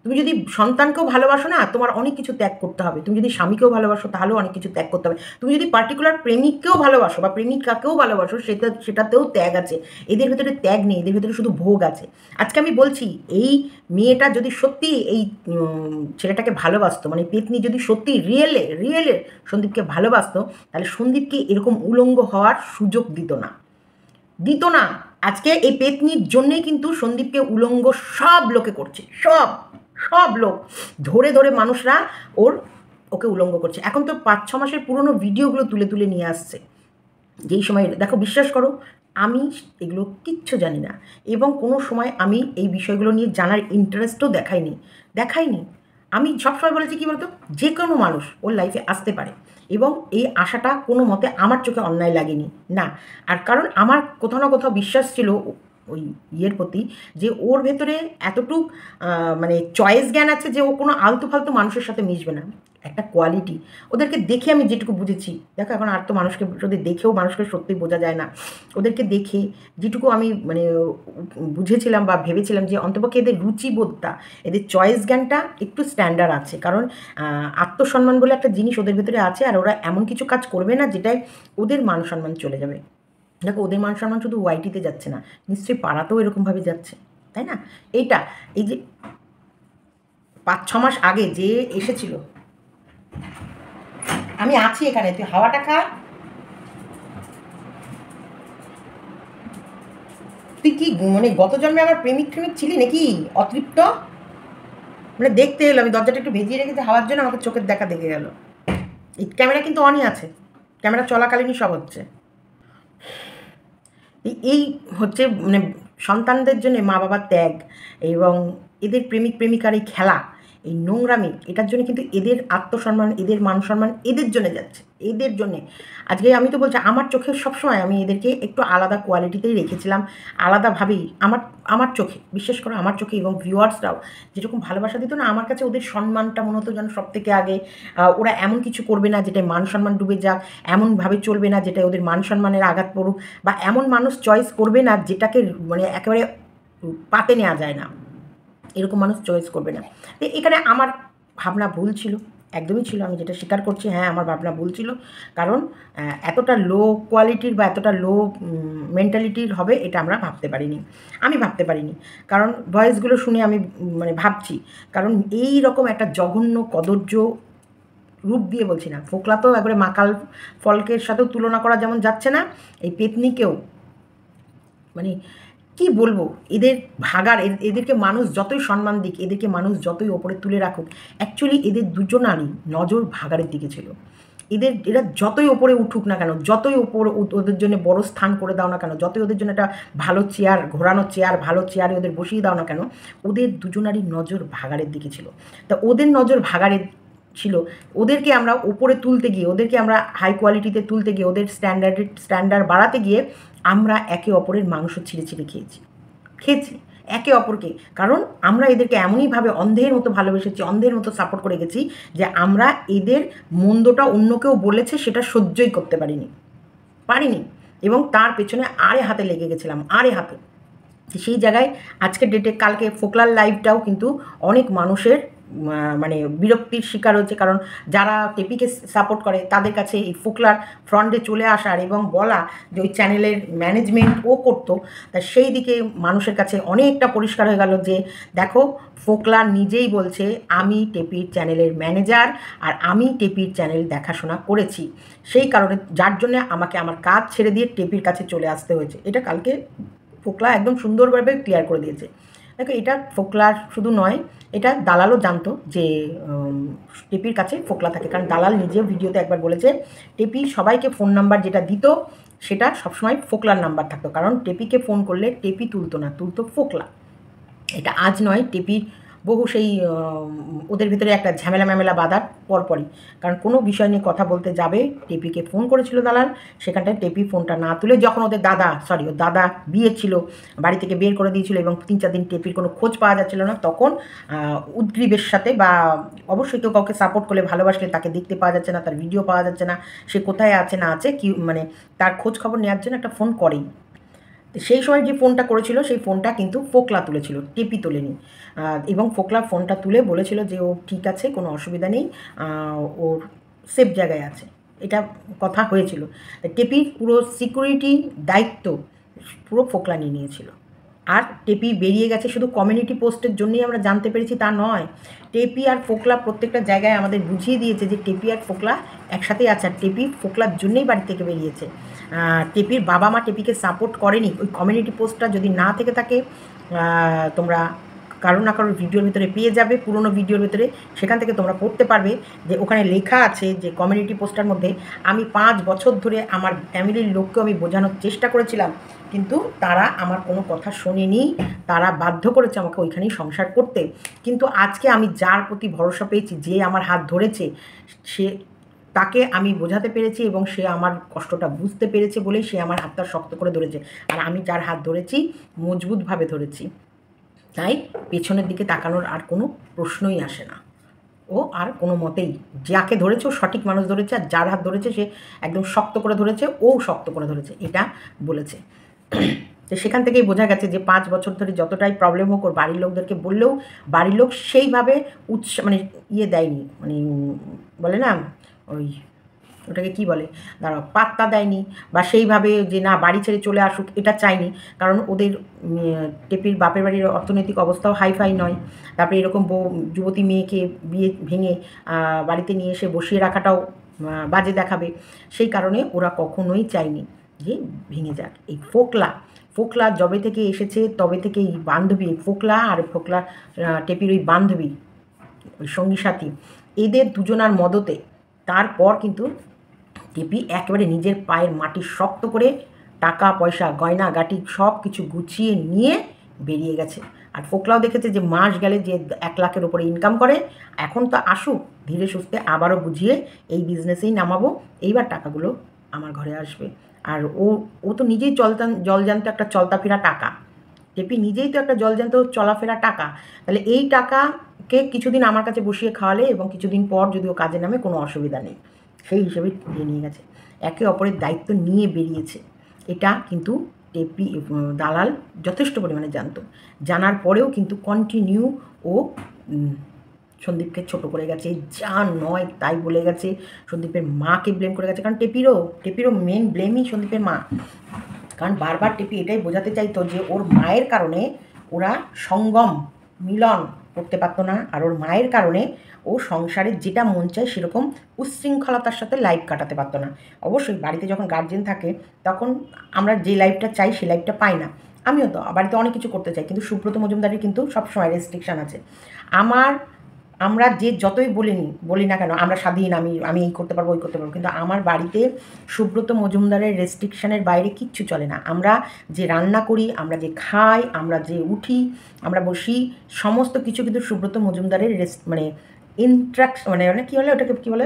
তুমি যদি সন্তানকেও ভালোবাসো না, তোমার অনেক কিছু ত্যাগ করতে হবে। তুমি যদি স্বামীকেও ভালোবাসো, তাহলেও অনেক কিছু ত্যাগ করতে হবে। তুমি যদি পার্টিকুলার প্রেমিককেও ভালোবাসো বা প্রেমিকাকেও ভালোবাসো, সেটাতেও ত্যাগ আছে। এদের ভেতরে ত্যাগ নেই, এদের ভেতরে শুধু ভোগ আছে। আজকে আমি বলছি, এই মেয়েটা যদি সত্যি এই ছেলেটাকে ভালোবাসতো, মানে পেতনি যদি সত্যি রিয়েলে সন্দীপকে ভালোবাসতো, তাহলে সন্দীপকে এরকম উলঙ্গ হওয়ার সুযোগ দিত না। আজকে এই পেতনির জন্যেই কিন্তু সন্দীপকে উলঙ্গ সব লোকে করছে, সব লোক ধরে মানুষরা ওকে উলঙ্গ করছে। এখন তো 5-6 মাসের পুরনো ভিডিওগুলো তুলে নিয়ে আসছে, যেই সময় দেখো, বিশ্বাস করো আমি এগুলো কিচ্ছু জানি না, এবং কোনো সময় আমি এই বিষয়গুলো নিয়ে জানার ইন্টারেস্টও দেখাইনি। আমি সবসময় বলেছি কি বলতো, যে কোনো মানুষ ওর লাইফে আসতে পারে, এবং এই আশাটা কোনো মতে আমার চোখে অন্যায় লাগেনি না। আর কারণ আমার কোথাও না কোথাও বিশ্বাস ছিল ওই ইয়ের প্রতি, যে ওর ভেতরে এতটুক মানে চয়েস জ্ঞান আছে যে ও কোনো আলতু ফালতু মানুষের সাথে মিশবে না, একটা কোয়ালিটি। ওদেরকে দেখে আমি যেটুকু বুঝেছি, দেখো এখন আর তো মানুষকে যদি দেখেও মানুষকে সত্যি বোঝা যায় না, ওদেরকে দেখে যেটুকু আমি মানে বুঝেছিলাম বা ভেবেছিলাম যে অন্তপক্ষে এদের রুচিবোধটা, এদের চয়েস জ্ঞানটা একটু স্ট্যান্ডার্ড আছে। কারণ আত্মসম্মান বলে একটা জিনিস ওদের ভেতরে আছে, আর ওরা এমন কিছু কাজ করবে না যেটাই ওদের মান সম্মান চলে যাবে। দেখো, ওদের মান সম্মান শুধু ওয়াইটিতে যাচ্ছে না, নিশ্চয়ই পাড়াতেও এরকমভাবে যাচ্ছে, তাই না? এই যে 5-6 মাস আগে যে এসেছিল, আমি আছি এখানে, তুই হাওয়াটা খা। তুই কি মানে গত জন্মে আমার প্রেমিক ছিলি নাকি? অতৃপ্ত মানে দেখতে এলো, আমি দরজাটা একটু ভেজিয়ে রেখেছি হাওয়ার জন্য, আমাকে চোখের দেখা দেখে গেল। এই ক্যামেরা কিন্তু অনই আছে, ক্যামেরা চলাকালীনই সব হচ্ছে। এই হচ্ছে মানে সন্তানদের জন্য মা বাবার ত্যাগ, এবং এদের প্রেমিকার এই খেলা, এই নোংরামি, এটার জন্য কিন্তু এদের আত্মসম্মান, এদের মান সম্মান এদের জন্য যাচ্ছে, এদের জন্যে। আজকে আমি তো বলছি, আমার চোখে সবসময় আমি এদেরকে একটু আলাদা কোয়ালিটিতেই রেখেছিলাম, আলাদাভাবেই আমার চোখে, বিশেষ করে আমার চোখে, এবং ভিউয়ার্সরাও যেরকম ভালোবাসা দিত না আমার কাছে, ওদের সম্মানটা মনে হতো যেন সব থেকে আগে। ওরা এমন কিছু করবে না যেটা মান সম্মান ডুবে যাক, এমনভাবে চলবে না যেটা ওদের মান সম্মানের আঘাত পড়ুক, বা এমন মানুষ চয়েস করবে না যেটাকে মানে একেবারে পাতে নেওয়া যায় না। এরকম মানুষ চয়েস করবে না। তো এখানে আমার ভাবনা ভুল ছিল, একদমই ছিল, আমি যেটা স্বীকার করছি, হ্যাঁ আমার ভাবনা ভুল ছিল। কারণ এতটা লো কোয়ালিটির বা এতটা লো মেন্টালিটির হবে এটা আমরা ভাবতে পারিনি, আমি ভাবতে পারিনি। কারণ ভয়েসগুলো শুনে আমি মানে ভাবছি, কারণ এই রকম একটা জঘন্য কদর্য রূপ দিয়ে বলছি না, ফোকলা তো একবারে মাকাল ফলকের সাথেও তুলনা করা যেমন যাচ্ছে না, এই পেতনিকেও মানে কি বলবো, এদের ভাগার এদেরকে মানুষ যতই সম্মান দিক, এদেরকে মানুষ যতই ওপরে তুলে রাখুক, অ্যাকচুয়ালি এদের দুজনারই নজর ভাগাড়ের দিকে ছিল। এরা যতই ওপরে উঠুক না কেন, যতই ওপরে ওদের জন্য বড় স্থান করে দাও না কেন, যতই ওদের জন্য একটা ভালো চেয়ার, ঘোরানো চেয়ার, ভালো চেয়ারে ওদের বসিয়ে দাও না কেন, ওদের দুজনারই নজর ভাগাড়ের দিকে ছিল। তা ওদের নজর ভাগাড়ের ছিল, ওদেরকে আমরা ওপরে তুলতে গিয়ে, ওদেরকে আমরা হাই কোয়ালিটিতে তুলতে গিয়ে, ওদের স্ট্যান্ডার্ড বাড়াতে গিয়ে আমরা একে অপরের মাংস ছিঁড়ে ছিঁড়ে খেয়েছি একে অপরকে। কারণ আমরা এদেরকে এমনইভাবে অন্ধের মতো ভালোবেসেছি, অন্ধের মতো সাপোর্ট করে গেছি যে আমরা এদের মন্দটা অন্য কেউ বলেছে সেটা সহ্যই করতে পারিনি, এবং তার পেছনে আড়ে হাতে লেগে গেছিলাম, আড়ে হাতে। সেই জায়গায় আজকের ডেটে কালকে ফোকলার লাইভটাও কিন্তু অনেক মানুষের মানে বিরক্তির শিকার হচ্ছে। কারণ যারা টেপিকে সাপোর্ট করে তাদের কাছে এই ফোকলার ফ্রন্টে চলে আসার এবং বলা যে ওই চ্যানেলের ম্যানেজমেন্ট ও করতো, তা সেই দিকে মানুষের কাছে অনেকটা পরিষ্কার হয়ে গেল যে দেখো, ফোকলা নিজেই বলছে আমি টেপির চ্যানেলের ম্যানেজার আর আমি টেপির চ্যানেল দেখাশোনা করেছি, সেই কারণে যার জন্যে আমাকে আমার কাজ ছেড়ে দিয়ে টেপির কাছে চলে আসতে হয়েছে। এটা কালকে ফোকলা একদম সুন্দরভাবে ক্লিয়ার করে দিয়েছে। দেখো, এটা ফোকলার শুধু নয়, এটা দালালও জানতো যে টেপির কাছে ফোকলা থাকে, কারণ দালাল নিজেও ভিডিওতে একবার বলেছে টেপি সবাইকে ফোন নাম্বার যেটা দিত সেটা সবসময় ফোকলার নাম্বার থাকতো, কারণ টেপিকে ফোন করলে টেপি তুলতো না, তুলতো ফোকলা। এটা আজ নয়, টেপির বহু সেই ওদের ভিতরে একটা ঝামেলা বাঁধার পরপরই, কারণ কোনো বিষয় নিয়ে কথা বলতে যাবে টেপিকে ফোন করেছিল দালাল, সেখানটায় টেপি ফোনটা না তুলে যখন ওর দাদা বিয়ে ছিল, বাড়ি থেকে বের করে দিয়েছিল এবং 3-4 দিন টেপির কোনো খোঁজ পাওয়া যাচ্ছিল না, তখন উদ্গ্রীবের সাথে বা অবশ্যই কেউ কাউকে সাপোর্ট করলে ভালোবাসলে তাকে দেখতে পাওয়া যাচ্ছে না, তার ভিডিও পাওয়া যাচ্ছে না, সে কোথায় আছে না আছে কি মানে তার খোঁজ খবর নেওয়ার জন্য একটা ফোন করেই। সেই সময় যে ফোনটা করেছিল সেই ফোনটা কিন্তু ফোকলা তুলেছিল, টেপি তোলেনি। এবং ফোকলা ফোনটা তুলে বলেছিল যে ও ঠিক আছে, কোনো অসুবিধা নেই, ওর সেফ জায়গায় আছে, এটা কথা হয়েছিল। টেপির পুরো সিকিউরিটি দায়িত্ব পুরো ফোকলা নিয়ে নিয়েছিল। আর টেপি বেরিয়ে গেছে শুধু কমিউনিটি পোস্টের জন্যই আমরা জানতে পেরেছি তা নয়, টেপি আর ফোকলা প্রত্যেকটা জায়গায় আমাদের বুঝিয়ে দিয়েছে যে টেপি আর ফোকলা একসাথেই আছে, আর টেপি ফোকলার জন্যই বাড়ি থেকে বেরিয়েছে। টেপির বাবা মা টেপিকে সাপোর্ট করেনি। ওই কমিউনিটি পোস্টটা যদি না থেকে থাকে, তোমরা কারো না কারোর ভিডিওর ভিতরে পেয়ে যাবে, পুরনো ভিডিওর ভিতরে, সেখান থেকে তোমরা পড়তে পারবে যে ওখানে লেখা আছে যে কমিউনিটি পোস্টার মধ্যে আমি 5 বছর ধরে আমার ফ্যামিলির লোককেও আমি বোঝানোর চেষ্টা করেছিলাম, কিন্তু তারা আমার কোনো কথা শোনেনি, তারা বাধ্য করেছে আমাকে ওইখানেই সংসার করতে। কিন্তু আজকে আমি যার প্রতি ভরসা পেয়েছি, যে আমার হাত ধরেছে, তাকে আমি বোঝাতে পেরেছি এবং সে আমার কষ্টটা বুঝতে পেরেছে বলেই সে আমার হাতটা শক্ত করে ধরেছে। আর আমি যার হাত ধরেছি মজবুতভাবে ধরেছি, তাই পেছনের দিকে তাকানোর আর কোনো প্রশ্নই আসে না। ও আর কোনো মতেই যাকে ধরেছে ও সঠিক মানুষ ধরেছে, আর যার হাত ধরেছে সে একদম শক্ত করে ধরেছে, ও শক্ত করে ধরেছে, এটা বলেছে। তো সেখান থেকেই বোঝা গেছে যে 5 বছর ধরে যতটাই প্রবলেম হোক, ওর বাড়ির লোকদেরকে বললেও বাড়ির লোক সেইভাবে মানে দেয়নি, মানে বলে না ওই ওটাকে কী বলে, দাঁড়াও, পাত্তা দেয়নি, বা সেইভাবে যে না বাড়ি ছেড়ে চলে আসুক এটা চাইনি। কারণ ওদের টেপির বাপের বাড়ির অর্থনৈতিক অবস্থাও হাইফাই নয়, তারপরে এরকম যুবতী মেয়েকে বিয়ে ভেঙে বাড়িতে নিয়ে এসে বসিয়ে রাখাটাও বাজে দেখাবে, সেই কারণে ওরা কখনোই চায়নি যে ভেঙে যাক। এই ফোকলা যবে থেকে এসেছে তবে থেকে এই বান্ধবী ফোকলা আর ফোকলা টেপির ওই বান্ধবী, ওই সঙ্গী সাথী, এদের দুজনার মদতে তারপর কিন্তু টেপি একেবারে নিজের পায়ের মাটি শক্ত করে টাকা পয়সা গয়না গাটি সব কিছু গুছিয়ে নিয়ে বেরিয়ে গেছে। আর ফোকলাও দেখেছে যে মাস গেলে যে 1 লাখের ওপরে ইনকাম করে, এখন তো আসুক ধীরে সুস্থে, আবারও বুঝিয়ে এই বিজনেসেই নামাবো, এইবার টাকাগুলো আমার ঘরে আসবে। আর ও তো নিজেই জলজান্ত একটা চলতা ফেরা টাকা, টেপি নিজেই তো একটা জলজান্ত চলাফেরা টাকা, তাহলে এই টাকাকে কিছুদিন আমার কাছে বসিয়ে খাওয়ালে এবং কিছুদিন পর যদি ও কাজে নামে কোনো অসুবিধা নেই, সেই হিসেবে নিয়ে গেছে, একে অপরের দায়িত্ব নিয়ে বেরিয়েছে। এটা কিন্তু টেপি দালাল যথেষ্ট পরিমাণে জানতো, জানার পরেও কিন্তু কন্টিনিউ ও সন্দীপকে ছোট করে গেছে, যা নয় তাই বলে গেছে, সন্দীপের মাকে ব্লেম করে গেছে। কারণ টেপিরও মেন ব্লেমই সন্দীপের মা। কারণ বারবার টেপি এটাই বোঝাতে চাইতো যে ওর মায়ের কারণে ওরা সঙ্গম মিলন করতে পারতো না, আর ওর মায়ের কারণে ও সংসারে যেটা মন চায় সেরকম উচ্ছৃঙ্খলতার সাথে লাইফ কাটাতে পারতো না। অবশ্যই বাড়িতে যখন গার্জেন থাকে তখন আমরা যে লাইফটা চাই সেই লাইফটা পাই না। আমিও তো বাড়িতে অনেক কিছু করতে চাই, কিন্তু সুব্রত মজুমদারের কিন্তু সবসময় রেস্ট্রিকশান আছে। আমরা যে যতই বলি না কেন আমরা স্বাধীন, আমি এই করতে পারবো ওই করতে পারবো, কিন্তু আমার বাড়িতে সুব্রত মজুমদারের রেস্ট্রিকশানের বাইরে কিচ্ছু চলে না। আমরা যে রান্না করি, আমরা যে খাই, আমরা যে উঠি, আমরা বসি, সমস্ত কিছু কিন্তু সুব্রত মজুমদারের মানে মানে কী বলে ওটাকে কী বলে,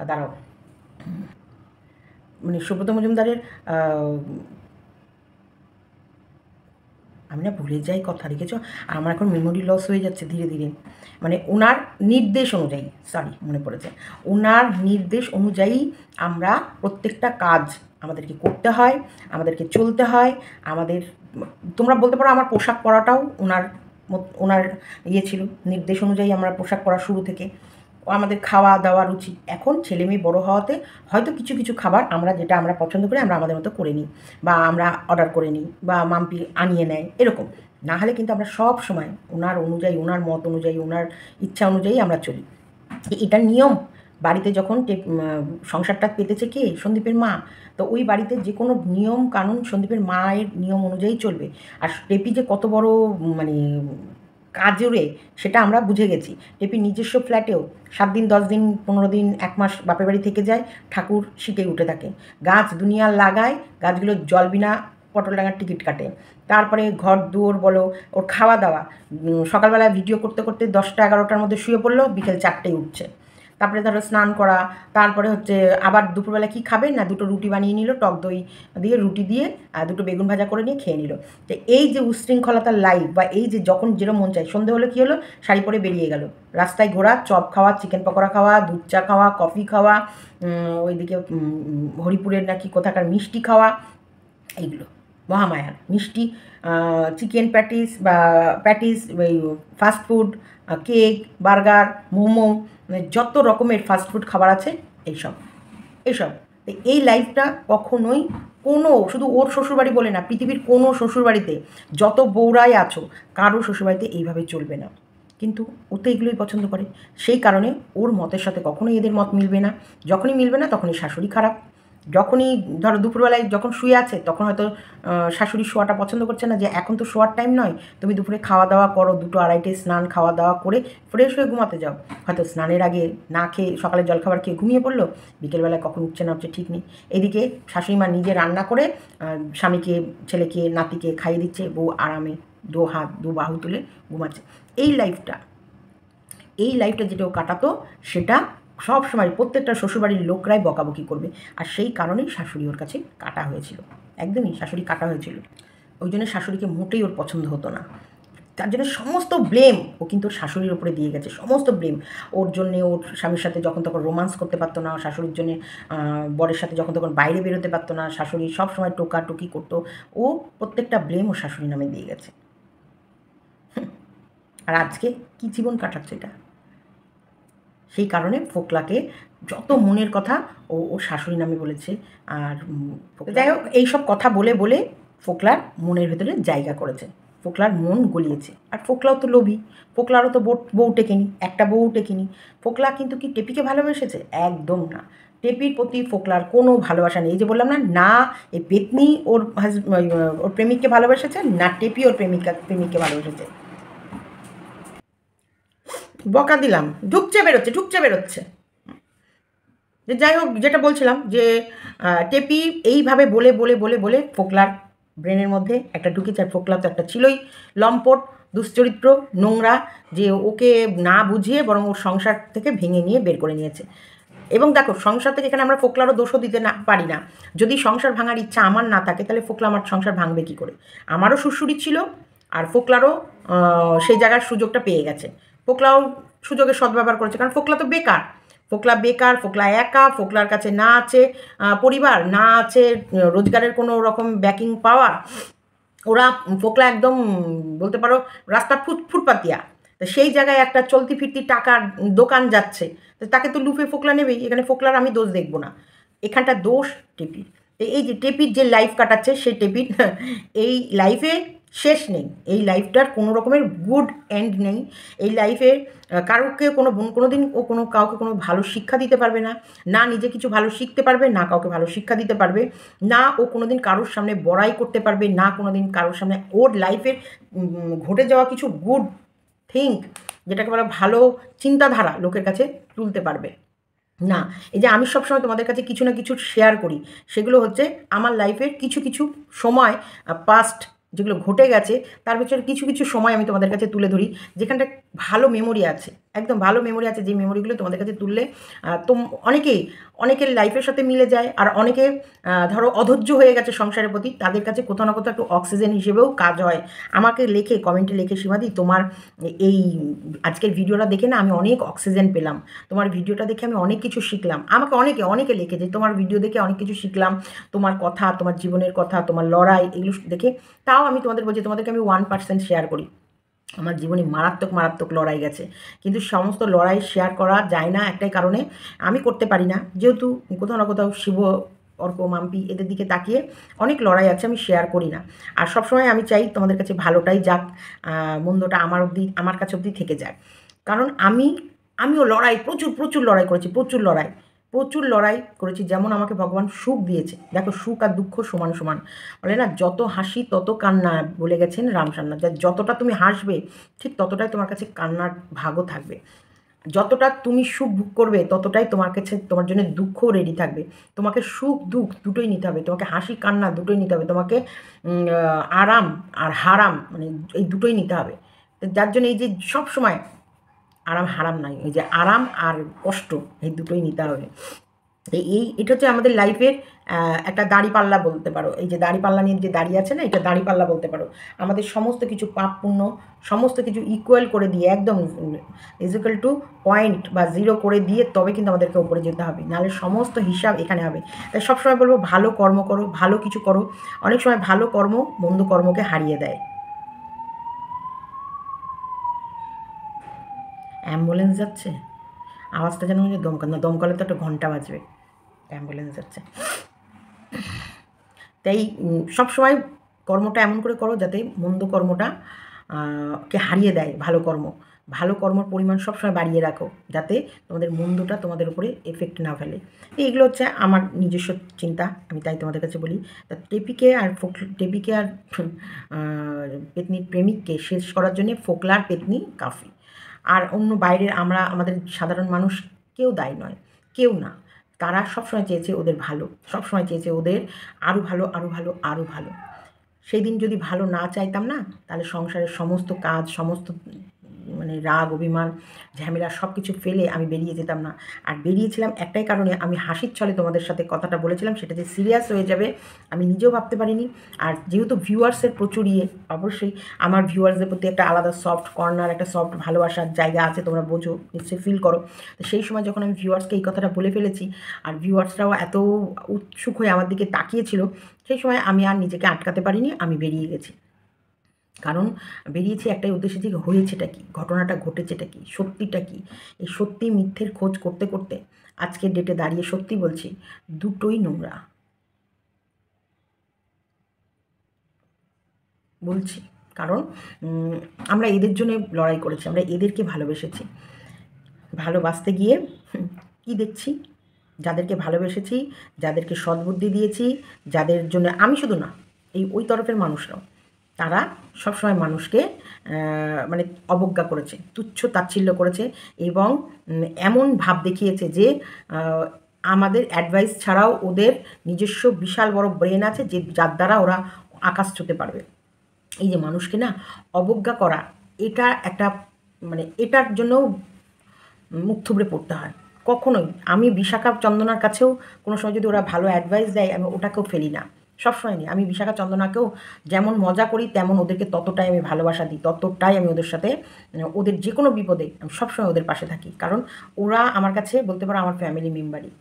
দাঁড়াও, মানে সুব্রত মজুমদারের আমি না ভুলে যাই কথা, দেখেছো আমার এখন মেমোরি লস হয়ে যাচ্ছে ধীরে ধীরে। মানে ওনার নির্দেশ অনুযায়ী, মনে পড়েছে, ওনার নির্দেশ অনুযায়ী আমরা প্রত্যেকটা কাজ আমাদেরকে করতে হয়, আমাদেরকে চলতে হয়। তোমরা বলতে পারো আমার পোশাক পরাটাও ওনার ছিল, নির্দেশ অনুযায়ী আমরা পোশাক পরা শুরু থেকে। আমাদের খাওয়া দাওয়া রুচি, এখন ছেলে মেয়ে বড়ো হওয়াতে হয়তো কিছু কিছু খাবার যেটা আমরা পছন্দ করি আমরা আমাদের মতো করে নিই, বা আমরা অর্ডার করে নিই, বা মাম্পি আনিয়ে নেয়, এরকম। না হলে কিন্তু আমরা সব সময় ওনার অনুযায়ী, ওনার মত অনুযায়ী, ওনার ইচ্ছা অনুযায়ী আমরা চলি। এটা নিয়ম। বাড়িতে যখন সংসারটা পেতেছে কে, সন্দীপের মা, তো ওই বাড়িতে যে কোনো নিয়ম কানুন সন্দীপের মায়ের নিয়ম অনুযায়ী চলবে। আর টেপি যে কত বড় মানে কাজরে সেটা আমরা বুঝে গেছি। টেপি নিজস্ব ফ্ল্যাটেও 7 দিন 10 দিন 15 দিন 1 মাস বাপের বাড়ি থেকে যায়, ঠাকুর শীতে উঠে থাকে, গাছ দুনিয়ার লাগায়, গাছগুলো জল বিনা পটলডাঙ্গার টিকিট কাটে। তারপরে ঘর দুয়ার বলো, ওর খাওয়া দাওয়া, সকালবেলা ভিডিও করতে করতে 10টা 11টার মধ্যে শুয়ে পড়লো, বিকেল 4টেয় উঠছে। তারপরে ধরো স্নান করা, তারপরে হচ্ছে আবার দুপুরবেলা কি খাবে না, 2টো রুটি বানিয়ে নিল, টক দই দিয়ে রুটি দিয়ে, আর 2টো বেগুন ভাজা করে নিয়ে খেয়ে নিল। তো এই যে উশৃঙ্খলতার লাইফ, বা এই যে যখন যেরকম মন চায়, সন্ধে হলো কী হলো, শাড়ি পরে বেরিয়ে গেল, রাস্তায় ঘোরা, চপ খাওয়া, চিকেন পকোড়া খাওয়া, দুধ চা খাওয়া, কফি খাওয়া, ওইদিকে হরিপুরের নাকি কোথাকার মিষ্টি খাওয়া, এইগুলো মহামায়ার মিষ্টি, চিকেন প্যাটিস, ওই ফাস্টফুড, কেক, বার্গার, মোমো, মানে যত রকমের ফাস্টফুড খাবার আছে এইসব। এই লাইফটা কখনোই শুধু ওর শ্বশুরবাড়ি বলে না, পৃথিবীর কোনো শ্বশুরবাড়িতে যত বউরাই আছো কারো শ্বশুরবাড়িতে এইভাবে চলবে না। কিন্তু ও তো এগুলোই পছন্দ করে, সেই কারণে ওর মতের সাথে কখনোই এদের মত মিলবে না। যখনই মিলবে না তখনই শাশুড়ি খারাপ। যখনই ধরো দুপুরবেলায় যখন শুয়ে আছে তখন হয়তো শাশুড়ি শোয়াটা পছন্দ করছে না, যে এখন তো শোয়ার টাইম নয়, তুমি দুপুরে খাওয়া দাওয়া করো, 2টো 2:30টায় স্নান খাওয়া দাওয়া করে ফ্রেশ হয়ে ঘুমাতে যাও। হয়তো স্নানের আগে না খেয়ে সকালে জলখাবার খেয়ে ঘুমিয়ে পড়লো, বিকেলবেলায় কখন উঠছে না উঠছে ঠিক নেই। এদিকে শাশুড়ি মা নিজে রান্না করে স্বামীকে, ছেলেকে, নাতিকে খাইয়ে দিচ্ছে, বউ আরামে 2 হাত 2 বাহু তুলে ঘুমাচ্ছে। এই লাইফটা যেটা ও কাটাতো, সেটা সব সময় প্রত্যেকটা শ্বশুরবাড়ির লোকরাই বকাবকি করবে, আর সেই কারণেই শাশুড়ি ওর কাছে কাটা হয়েছিল, একদমই শাশুড়ি কাটা হয়েছিল। ওই জন্য শাশুড়িকে মোটেই ওর পছন্দ হতো না, তার জন্য সমস্ত ব্লেম ও কিন্তু ওর শাশুড়ির ওপরে দিয়ে গেছে, সমস্ত ব্লেম ওর জন্যে। ওর স্বামীর সাথে যখন তখন রোমান্স করতে পারতো না, শাশুড়ির জন্যে বরের সাথে যখন তখন বাইরে বেরোতে পারতো না, শাশুড়ি সবসময় টোকাটুকি করতো, ও প্রত্যেকটা ব্লেম ওর শাশুড়ি নামে দিয়ে গেছে। আর আজকে কী জীবন কাটাচ্ছে এটা, সেই কারণে ফোকলাকে যত মনের কথা ও শাশুড়ি নামে বলেছে। আর যাই হোক, এইসব কথা বলে বলে ফোকলার মনের ভেতরে জায়গা করেছে, ফোকলার মন গলিয়েছে। আর ফোকলাও তো লোভী, ফোকলারও তো বউ টেকেনি, একটা বউ টেকেনি। ফোকলা কিন্তু কি টেপিকে ভালোবেসেছে? একদম না। টেপির প্রতি ফোকলার কোনো ভালোবাসা নেই। এই যে বললাম না, এই পেতনি ওর প্রেমিককে ভালোবেসেছে, না টেপি ওর প্রেমিককে ভালোবেসেছে। বকা দিলাম, ঢুকছে বেরোচ্ছে। যে যাই হোক, যেটা বলছিলাম যে টেপি এইভাবে বলে বলে বলে বলে ফোকলার ব্রেনের মধ্যে একটা ঢুকেছে। আর ফোকলা তো একটা ছিলই লম্পট, দুশ্চরিত্র, নোংরা, যে ওকে না বুঝিয়ে বরং ওর সংসার থেকে ভেঙে নিয়ে বের করে নিয়েছে। এবং দেখো, সংসার থেকে এখানে আমরা ফোকলারও দোষও দিতে পারি না। যদি সংসার ভাঙার ইচ্ছা আমার না থাকে, তাহলে ফোকলা আমার সংসার ভাঙবে কী করে? আমারও শ্বশুরি ছিল, আর ফোকলারও সেই জায়গার সুযোগটা পেয়ে গেছে। ফোকলাও সুযোগের সদ্ব্যবহার করেছে, কারণ ফোকলা তো বেকার। ফোকলা বেকার, ফোকলা একা, ফোকলার কাছে না আছে পরিবার, না আছে রোজগারের কোনো রকম ব্যাকিং পাওয়ার। ওরা ফোকলা একদম বলতে পারো রাস্তার ফুটপাতিয়া। তো সেই জায়গায় একটা চলতি ফিরতি টাকার দোকান যাচ্ছে, তো তাকে তো লুফে ফোকলা নেবেই। এখানে ফোকলার আমি দোষ দেখব না, এখানটা দোষ টেপির। এই যে টেপির যে লাইফ কাটাচ্ছে, সেই টেপির এই লাইফে শেষ নেই, এই লাইফটার কোনো রকমের গুড এন্ড নেই। এই লাইফে কাউকে কোনো দিন ও কাউকে কোনো ভালো শিক্ষা দিতে পারবে না, না নিজে কিছু ভালো শিখতে পারবে, না কাউকে ভালো শিক্ষা দিতে পারবে, না ও কোনো দিন কারোর সামনে বড়াই করতে পারবে, না কোনো দিন কারোর সামনে ওর লাইফের ঘটে যাওয়া কিছু গুড থিঙ্ক, যেটাকে বলা ভালো চিন্তাধারা, লোকের কাছে তুলতে পারবে না। এই যে আমি সবসময় তোমাদের কাছে কিছু না কিছু শেয়ার করি, সেগুলো হচ্ছে আমার লাইফের কিছু কিছু সময়, পাস্ট যেগুলো ঘটে গেছে, তার ভিতরে কিছু কিছু সময় আমি তোমাদের কাছে তুলে ধরি, যেখানটা ভালো মেমোরি আছে, একদম ভালো মেমোরি আছে, যে মেমোরিগুলো তোমাদের কাছে তুললে তো অনেকের লাইফের সাথে মিলে যায়। আর অনেকে ধরো অধৈর্য হয়ে গেছে সংসারের প্রতি, তাদের কাছে কোথাও না কোথাও একটু অক্সিজেন হিসেবেও কাজ হয়। আমাকে লেখে, কমেন্টে লেখে, সীমাদি তোমার এই আজকের ভিডিওটা দেখে না আমি অনেক অক্সিজেন পেলাম, তোমার ভিডিওটা দেখে আমি অনেক কিছু শিখলাম। আমাকে অনেকে লিখে যে তোমার ভিডিও দেখে অনেক কিছু শিখলাম, তোমার কথা, তোমার জীবনের কথা, তোমার লড়াই, এগুলো দেখে। তাও আমি তোমাদের বলছি, তোমাদেরকে আমি 1% শেয়ার করি। আমার জীবনে মারাত্মক লড়াই গেছে, কিন্তু সমস্ত লড়াই শেয়ার করা যায় না একটাই কারণে, আমি করতে পারি না, যেহেতু কোথাও না কোথাও শিব, অর্ক, মাম্পি এদের দিকে তাকিয়ে অনেক লড়াই আছে, আমি শেয়ার করি না। আর সবসময় আমি চাই তোমাদের কাছে ভালোটাই যাক, মন্দটা আমার কাছে অবধি থেকে যায়। কারণ আমিও লড়াই, প্রচুর লড়াই করেছি, প্রচুর লড়াই করেছি। যেমন আমাকে ভগবান সুখ দিয়েছে, দেখো সুখ আর দুঃখ সমান সমান, বলে না যত হাসি তত কান্না, বলে গেছেন রামসান্নাথ, যতটা তুমি হাসবে ঠিক ততটাই তোমার কাছে কান্নার ভাগও থাকবে। যতটা তুমি সুখ ভোগ করবে ততটাই তোমার কাছে তোমার জন্য দুঃখও রেডি থাকবে। তোমাকে সুখ দুঃখ দুটোই নিতে হবে, তোমাকে হাসি কান্না দুটোই নিতে হবে, তোমাকে আরাম আর হারাম মানে এই দুটোই নিতে হবে। যার জন্য এই যে সব সময় আরাম হারাম নাই, এই যে আরাম আর কষ্ট এই দুটোই নিতে হবে। এটা হচ্ছে আমাদের লাইফের একটা দাঁড়িপাল্লা বলতে পারো। এই যে দাঁড়িপাল্লা নিয়ে যে দাঁড়িয়ে আছে না, এটা দাঁড়িপাল্লা বলতে পারো। আমাদের সমস্ত কিছু পাপ পুণ্য সমস্ত কিছু ইকুয়াল করে দিয়ে, একদম ইকুয়াল টু পয়েন্ট বা 0 করে দিয়ে তবে কিন্তু আমাদেরকে ওপরে যেতে হবে, নাহলে সমস্ত হিসাব এখানে হবে। তাই সবসময় বলবো ভালো কর্ম করো, ভালো কিছু করো। অনেক সময় ভালো কর্ম মন্দ কর্মকে হারিয়ে দেয়। অ্যাম্বুলেন্স যাচ্ছে, আওয়াজটা যেন দমকলে তো একটা ঘন্টা বাজবে, অ্যাম্বুলেন্স যাচ্ছে। তাই সবসময় কর্মটা এমন করে করো যাতে মন্দ কর্মটা কে হারিয়ে দেয় ভালো কর্মর পরিমাণ সবসময় বাড়িয়ে রাখো, যাতে তোমাদের মন্দটা তোমাদের উপরে এফেক্ট না ফেলে। এইগুলো হচ্ছে আমার নিজস্ব চিন্তা, আমি তাই তোমাদের কাছে বলি। তা টেপিকে আর পেতনির প্রেমিককে শেষ করার জন্যে ফোকলার পেতনি কাফি। আর অন্য বাইরের আমাদের সাধারণ মানুষ কেউ দায়ী নয়, কেউ না। তারা সবসময় চেয়েছে ওদের ভালো, সবসময় চেয়েছে ওদের আরও ভালো। সেই দিন যদি ভালো না চাইতাম না, তাহলে সংসারের সমস্ত কাজ, সমস্ত মানে রাগ, অভিমান, ঝামেলা সব কিছু ফেলে আমি বেরিয়ে যেতাম না। আর বেরিয়েছিলাম একটাই কারণে, আমি হাসির ছলে তোমাদের সাথে কথাটা বলেছিলাম, সেটা যে সিরিয়াস হয়ে যাবে আমি নিজেও ভাবতে পারিনি। আর যেহেতু ভিউয়ার্সের প্রচুর অবশ্যই আমার ভিউয়ার্সদের প্রতি একটা আলাদা সফট কর্নার, একটা সফট ভালোবাসার জায়গা আছে, তোমরা বোঝো, নিশ্চয়ই ফিল করো। তো সেই সময় যখন আমি ভিউয়ার্সকে এই কথাটা বলে ফেলেছি, আর ভিউয়ার্সরাও এত উৎসুক হয়ে আমার দিকে তাকিয়েছিল, সেই সময় আমি আর নিজেকে আটকাতে পারিনি, আমি বেরিয়ে গেছি। কারণ বেরিয়েছি একটাই উদ্দেশ্যে, যে হয়েছেটা কী, ঘটনাটা ঘটেছেটা কী, সত্যিটা কী। এই সত্যি মিথ্যের খোঁজ করতে করতে আজকের ডেটে দাঁড়িয়ে সত্যি বলছি, দুটোই নোংরা বলছি। কারণ আমরা এদের জন্য লড়াই করেছি, আমরা এদেরকে ভালোবেসেছি। ভালোবাসতে গিয়ে কি দেখছি, যাদেরকে ভালোবেসেছি, যাদেরকে সদ্বুদ্ধি দিয়েছি, যাদের জন্য আমি শুধু না, ওই তরফের মানুষরাও, তারা সবসময় মানুষকে মানে অবজ্ঞা করেছে, তুচ্ছ তাচ্ছিল্য করেছে, এবং এমন ভাব দেখিয়েছে যে আমাদের অ্যাডভাইস ছাড়াও ওদের নিজস্ব বিশাল বড় ব্রেন আছে, যার দ্বারা ওরা আকাশ ছুঁতে পারবে। এই যে মানুষকে না অবজ্ঞা করা, এটা একটা মানে এটার জন্যও মুখ থুবড়ে পড়তে হয়। কখনোই আমি বিশাখা চন্দনার কাছেও কোনো সময় যদি ওরা ভালো অ্যাডভাইস দেয়, আমি ওটাকেও ফেলি না, সবসময় নিই। আমি বিশাখা চন্দনাকেও যেমন মজা করি তেমন ওদেরকে ততটাই আমি ভালোবাসা দিই, ততটাই আমি ওদের সাথে ওদের যে কোনো বিপদে আমি সবসময় ওদের পাশে থাকি, কারণ ওরা আমার কাছে বলতে পারো আমার ফ্যামিলি মেম্বারই।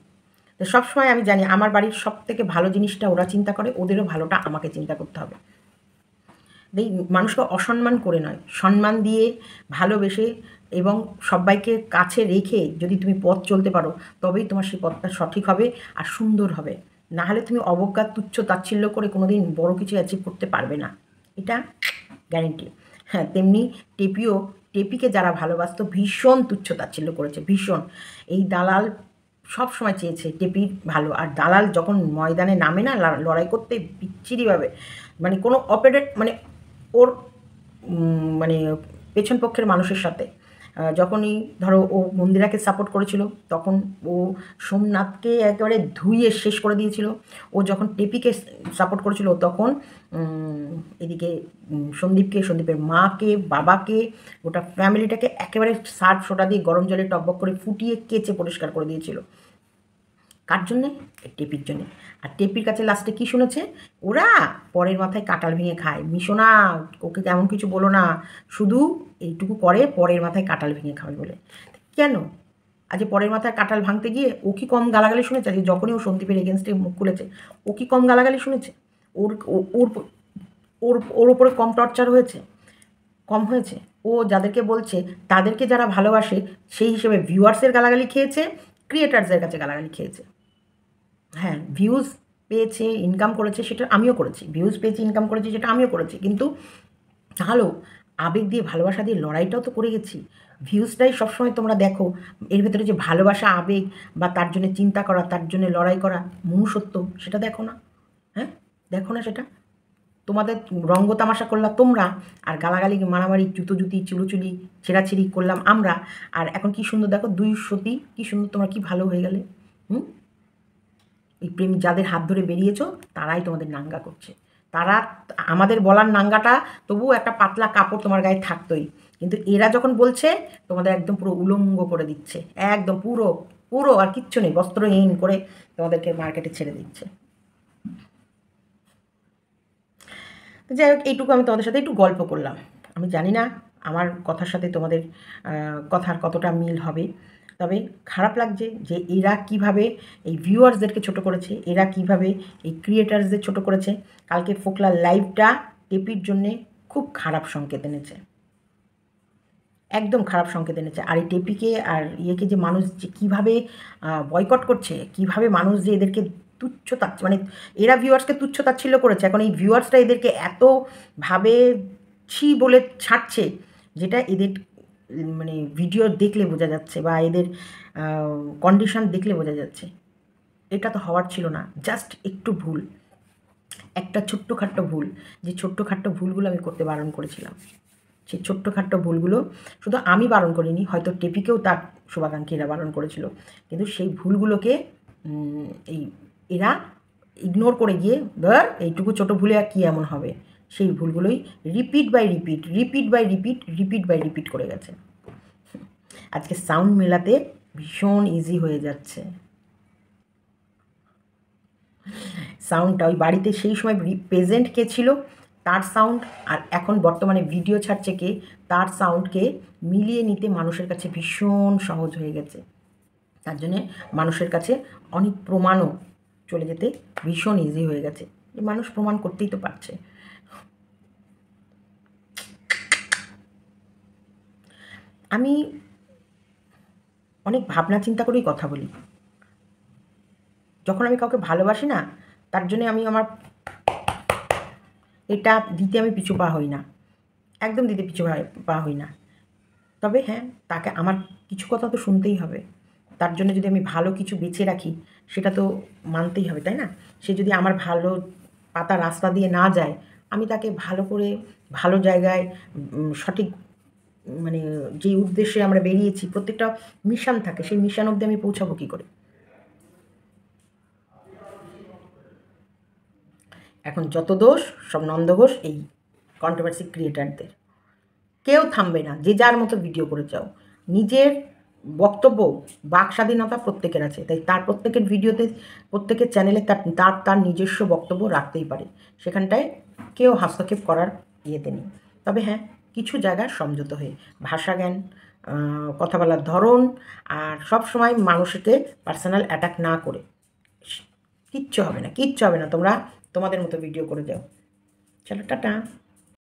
তো সবসময় আমি জানি আমার বাড়ির সবথেকে ভালো জিনিসটা ওরা চিন্তা করে, ওদেরও ভালোটা আমাকে চিন্তা করতে হবে। এই মানুষকে অসম্মান করে নয়, সম্মান দিয়ে ভালোবেসে এবং সবাইকে কাছে রেখে যদি তুমি পথ চলতে পারো তবেই তোমার সেই পথটা সঠিক হবে আর সুন্দর হবে। না হলে তুমি অবজ্ঞা তুচ্ছ তাচ্ছিল্য করে কোনো দিন বড়ো কিছু অ্যাচিভ করতে পারবে না, এটা গ্যারেন্টি। হ্যাঁ, তেমনি টেপিকে যারা ভালোবাসত ভীষণ তুচ্ছ তাচ্ছিল্য করেছে, ভীষণ। এই দালাল সব সময় চেয়েছে টেপির ভালো, আর দালাল যখন ময়দানে নামে না লড়াই করতে বিচ্ছিরিভাবে, মানে কোনো অপারেট মানে ওর মানে পেছন পক্ষের মানুষের সাথে যখনই ধরো ও মন্দিরাকে সাপোর্ট করেছিল তখন ও সোমনাথকে একেবারে ধুইয়ে শেষ করে দিয়েছিল। ও যখন টেপিকে সাপোর্ট করেছিল তখন এদিকে সন্দীপের মাকে, বাবাকে, গোটা ফ্যামিলিটাকে একেবারে সার্ফ সোটা দিয়ে গরম জলে টকবক করে ফুটিয়ে কেচে পরিষ্কার করে দিয়েছিল। কার জন্যে? টেপির জন্যে। আর টেপির কাছে লাস্টে কী শুনেছে? ওরা পরের মাথায় কাঁঠাল ভেঙে খায়, মিশো না, ওকে তেমন কিছু বলো না, শুধু এইটুকু করে পরের মাথায় কাঁঠাল ভেঙে খাবে বলে। কেন আজ পরের মাথায় কাঁঠাল ভাঙতে গিয়ে ও কি কম গালাগালি শুনেছে? আজকে যখনই ও সন্দীপের এগেনস্টে মুখ খুলেছে ও কি কম গালাগালি শুনেছে? ওর ওর ওর ওর ওপরে কম টর্চার হয়েছে? কম হয়েছে? ও যাদেরকে বলছে তাদেরকে যারা ভালোবাসে সেই হিসেবে ভিউয়ার্সের গালাগালি খেয়েছে, ক্রিয়েটার্সদের কাছে গালাগালি খেয়েছে। হ্যাঁ, ভিউজ পেয়েছে, ইনকাম করেছে, সেটা আমিও করেছি। ভিউজ পেয়েছি, ইনকাম করেছি, সেটা আমিও করেছি। কিন্তু তাহলেও আবেগ দিয়ে ভালোবাসা দিয়ে লড়াইটাও তো করে গেছি। ভিউজটাই সবসময় তোমরা দেখো, এর ভেতরে যে ভালোবাসা, আবেগ বা তার জন্য চিন্তা করা, তার জন্য লড়াই করা, মনুষ্যত্ব, সেটা দেখো না? হ্যাঁ, দেখো না সেটা? তোমাদের রঙ্গ তামাশা করলাম তোমরা, আর গালাগালি মারামারি জুতি চুলোচুলি ছেঁড়াছিড়ি করলাম আমরা। আর এখন কি সুন্দর দেখো, দুই সতী কি সুন্দর, তোমরা কি ভালো হয়ে গেলে। এই প্রেম যাদের হাত ধরে বেরিয়েছো তারাই তোমাদের নাঙ্গা করছে। তারা আমাদের বলার নাঙ্গাটা তবুও একটা পাতলা কাপড় তোমার গায়ে থাকতোই, কিন্তু এরা যখন বলছে তোমাদের একদম পুরো উলঙ্গ করে দিচ্ছে, একদম পুরো পুরো আর কিচ্ছু নেই, বস্ত্রহীন করে তোমাদেরকে মার্কেটে ছেড়ে দিচ্ছে। তো যাই হোক, এইটুকু আমি তোমাদের সাথে একটু গল্প করলাম। আমি জানি না আমার কথার সাথে তোমাদের কথার কতটা মিল হবে, তবে খারাপ লাগছে যে এরা কিভাবে এই ভিউয়ার্সদেরকে ছোট করেছে, এরা কিভাবে এই ক্রিয়েটার্সদের ছোট করেছে। কালকে ফোকলার লাইভটা টেপির জন্যে খুব খারাপ সংকেত এনেছে, একদম খারাপ সংকেত এনেছে। আর এই টেপিকে আর ইয়েকে যে মানুষ যে কীভাবে বয়কট করছে, কিভাবে মানুষ যে এদেরকে তুচ্ছ তাচ্ছ, মানে এরা ভিউয়ার্সকে তুচ্ছ তাচ্ছিল্য করেছে, এখন এই ভিউয়ার্সরা এদেরকে এতভাবে ছি বলে ছাড়ছে, যেটা এদের মানে ভিডিও দেখলে বোঝা যাচ্ছে বা এদের কন্ডিশন দেখলে বোঝা যাচ্ছে এটা তো হওয়ার ছিল না। জাস্ট একটু ভুল, একটা ছোট্টখাট্ট ভুল, যে ছোট্টখাট্ট ভুলগুলো আমি করতে বারণ করেছিলাম, সেই ছোট্টখাট্ট ভুলগুলো শুধু আমি বারণ করিনি, হয়তো টেপিকেও তার শুভাকাঙ্ক্ষীরা বারণ করেছিল, কিন্তু সেই ভুলগুলোকে এই এরা ইগনোর করে গিয়ে ধর এইটুকু ছোটো ভুলে আর কী এমন হবে, সেই ভুলগুলোই রিপিট বাই রিপিট করে গেছে। আজকে সাউন্ড মেলাতে ভীষণ ইজি হয়ে যাচ্ছে সাউন্ডটা। ওই বাড়িতে সেই সময় প্রেজেন্ট কে ছিল তার সাউন্ড, আর এখন বর্তমানে ভিডিও ছাড়ছে কে তার সাউন্ডকে মিলিয়ে নিতে মানুষের কাছে ভীষণ সহজ হয়ে গেছে। তার জন্যে মানুষের কাছে অনেক প্রমাণও চলে যেতে ভীষণ ইজি হয়ে গেছে, মানুষ প্রমাণ করতেই তো পারছে। আমি অনেক ভাবনা চিন্তা করেই কথা বলি। যখন আমি কাউকে ভালোবাসি না, তার জন্যে আমি আমার এটা দিতে আমি পিছু পা হই না, একদম দিতে পিছু পা হই না। তবে হ্যাঁ, তাকে আমার কিছু কথা তো শুনতেই হবে, তার জন্য যদি আমি ভালো কিছু বেছে রাখি সেটা তো মানতেই হবে, তাই না? সে যদি আমার ভালো পাতা রাস্তা দিয়ে না যায়, আমি তাকে ভালো করে ভালো জায়গায় সঠিক মানে যেই উদ্দেশ্যে আমরা বেরিয়েছি প্রত্যেকটা মিশন থাকে, সেই মিশন অবধি আমি পৌঁছাবো কী করে? এখন যত দোষ সব নন্দঘোষ এই কন্ট্রোভার্সি ক্রিয়েটারদের, কেউ থামবে না, যে যার মতো ভিডিও করে যাও, নিজের বক্তব্য, বাক স্বাধীনতা প্রত্যেকের আছে, তাই তার প্রত্যেকের ভিডিওতে, প্রত্যেকের চ্যানেলে তার তার নিজস্ব বক্তব্য রাখতেই পারে, সেখানটায় কেউ হস্তক্ষেপ করার ইয়েতে নেই। তবে হ্যাঁ, কিছু জায়গায় সংযত হয়ে ভাষা জ্ঞান, কথা বলার ধরন, আর সব সময় মানুষকে পার্সোনাল অ্যাটাক না করে, কিচ্ছু হবে না, কিচ্ছু হবে না, তোমরা তোমাদের মতো ভিডিও করে যাও। চলো, টাটা।